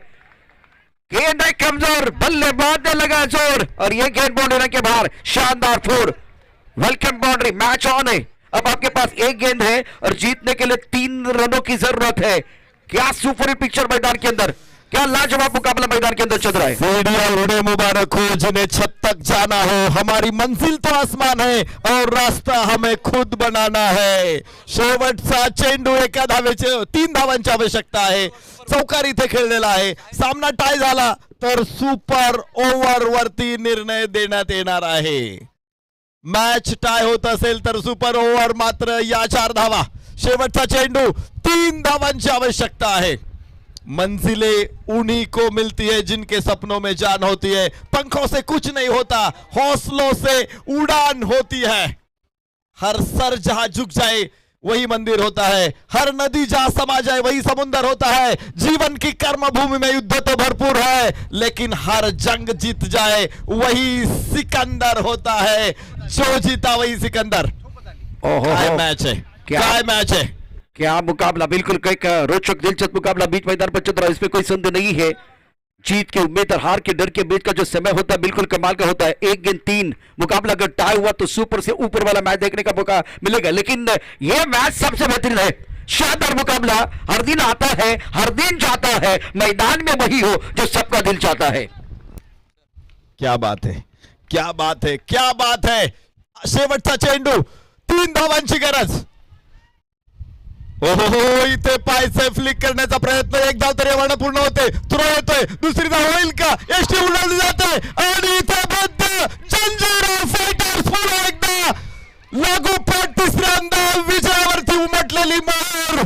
गेंद है कमजोर, बल्लेबाज ने लगा जोर और ये गेंद बाउंड्री के बाहर. शानदार four, welcome boundary. Match on है. अब आपके पास 1 गेंद है और जीतने के लिए 3 रनों की जरूरत है. क्या सुपर हिट पिक्चर मैदान के अंदर, क्या लाजवाब मुकाबला मैदान के अंदर चल रहा है. सीढ़ियां उड़े मुबारक हो जिन्हें छत तक जाना हो. हमारी मंजिल तो आसमान है और रास्ता हमें खुद बनाना है. शेवटचा चेंडू 3 धावांची आवश्यकता आहे. चौकार इथे खेळलेला आहे. सामना टाय झाला तर सुपर ओव्हर वरती निर्णय देण्यात येणार आहे. मॅच टाय होत असेल तर सुपर ओव्हर मात्र या 4 धावा. शेवटचा चेंडू 3 धावांची आवश्यकता आहे. मंजिलें उन्हीं को मिलती है जिनके सपनों में जान होती है. पंखों से कुछ नहीं होता, हौसलों से उड़ान होती है. हर सर जहां झुक जाए वही मंदिर होता है. हर नदी जहां समा जाए वही समुंदर होता है. जीवन की कर्मभूमि में युद्ध तो भरपूर है, लेकिन हर जंग जीत जाए वही सिकंदर होता है. जो जीता वही सिकंदर. क्या मैच है, क्या मैच है. क्या मुकाबला, बिल्कुल एक रोचक दिलचस्प मुकाबला बीच मैदान पर चल रहा है. इसमें कोई संदेह नहीं है. जीत के उम्मीद और हार के डर के बीच का जो समय होता है बिल्कुल कमाल का होता है. 1 गेंद 3. मुकाबला अगर टाई हुआ तो सुपर से ऊपर वाला मैच देखने का मौका मिलेगा, लेकिन यह मैच सबसे बेहतरीन है. शानदार मुकाबला. हर दिन आता है, हर दिन जाता है. मैदान में वही हो जो सबका दिल चाहता है. क्या बात है, क्या बात है, क्या बात है. शेवटचा चेंडू 3 धावांची गरज. ओहो, इथे पायसे फ्लिक करण्याचा प्रयत्न. 1 धाव तरी एवढं पूर्ण होते. थ्रो येतोय, दुसरी धाव होईल का. एसटी उडवली जाते आणि इथे बद्ध जंजिरा फायटर्स पुन्हा एकदा लागोपाठ 3ऱ्यांदा विजयावरती उमटलेली मोहोर.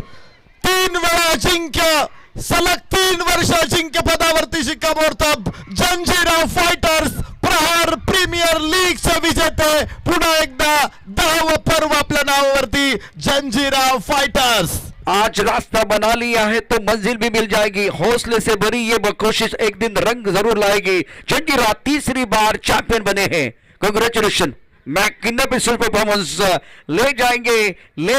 3 वेळा अजिंक्य, सलग 3 वर्ष अजिंक्य पदावरती शिक्कामोर्तब. जंजिरा फायटर्स प्रहार प्रीमियर लीगचे विजेते पुन्हा एकदा 10व पर्व आपल्या नावावरती. जंजिरा फाइटर्स. आज रास्ता बना लिया है तो मंजिल भी मिल जाएगी. हौसले से भरी ये कोशिश एक दिन रंग जरूर लाएगी. जंजीरा 3री बार चैंपियन बने हैं. कांग्रेचुलेशन. Magnificent performance. ले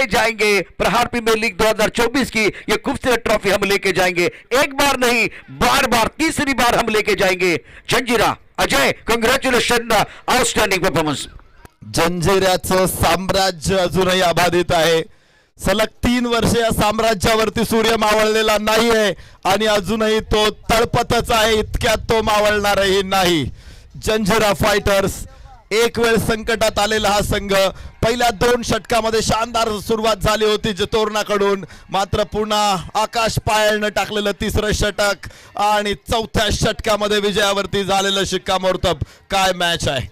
जाएंगे प्रहार प्रीमियर लीग 2024 की ये खूबसूरत ट्रॉफी हम लेके जाएंगे. एक बार नहीं, बार बार 3री बार हम लेके जाएंगे. जंजीरा अजय, कांग्रेचुलेशन, आउटस्टँडिंग परफॉर्मन्स. जंजिऱ्याचं साम्राज्य अजूनही अबाधित आहे. सलग 3 वर्ष या साम्राज्यावरती सूर्य मावळलेला नाहीये आणि अजूनही तो तळपतच आहे. इतक्यात तो मावळणारही नाही. जंजिरा फायटर्स एक वेळ संकटात आलेला हा संघ. पहिल्या 2 षटकामध्ये शानदार सुरुवात झाली होती जतोरणाकडून, मात्र पुन्हा आकाश पाळणं टाकलेलं 3रं षटक आणि 4थ्या षटकामध्ये विजयावरती झालेलं शिक्कामोर्तब. काय मॅच आहे.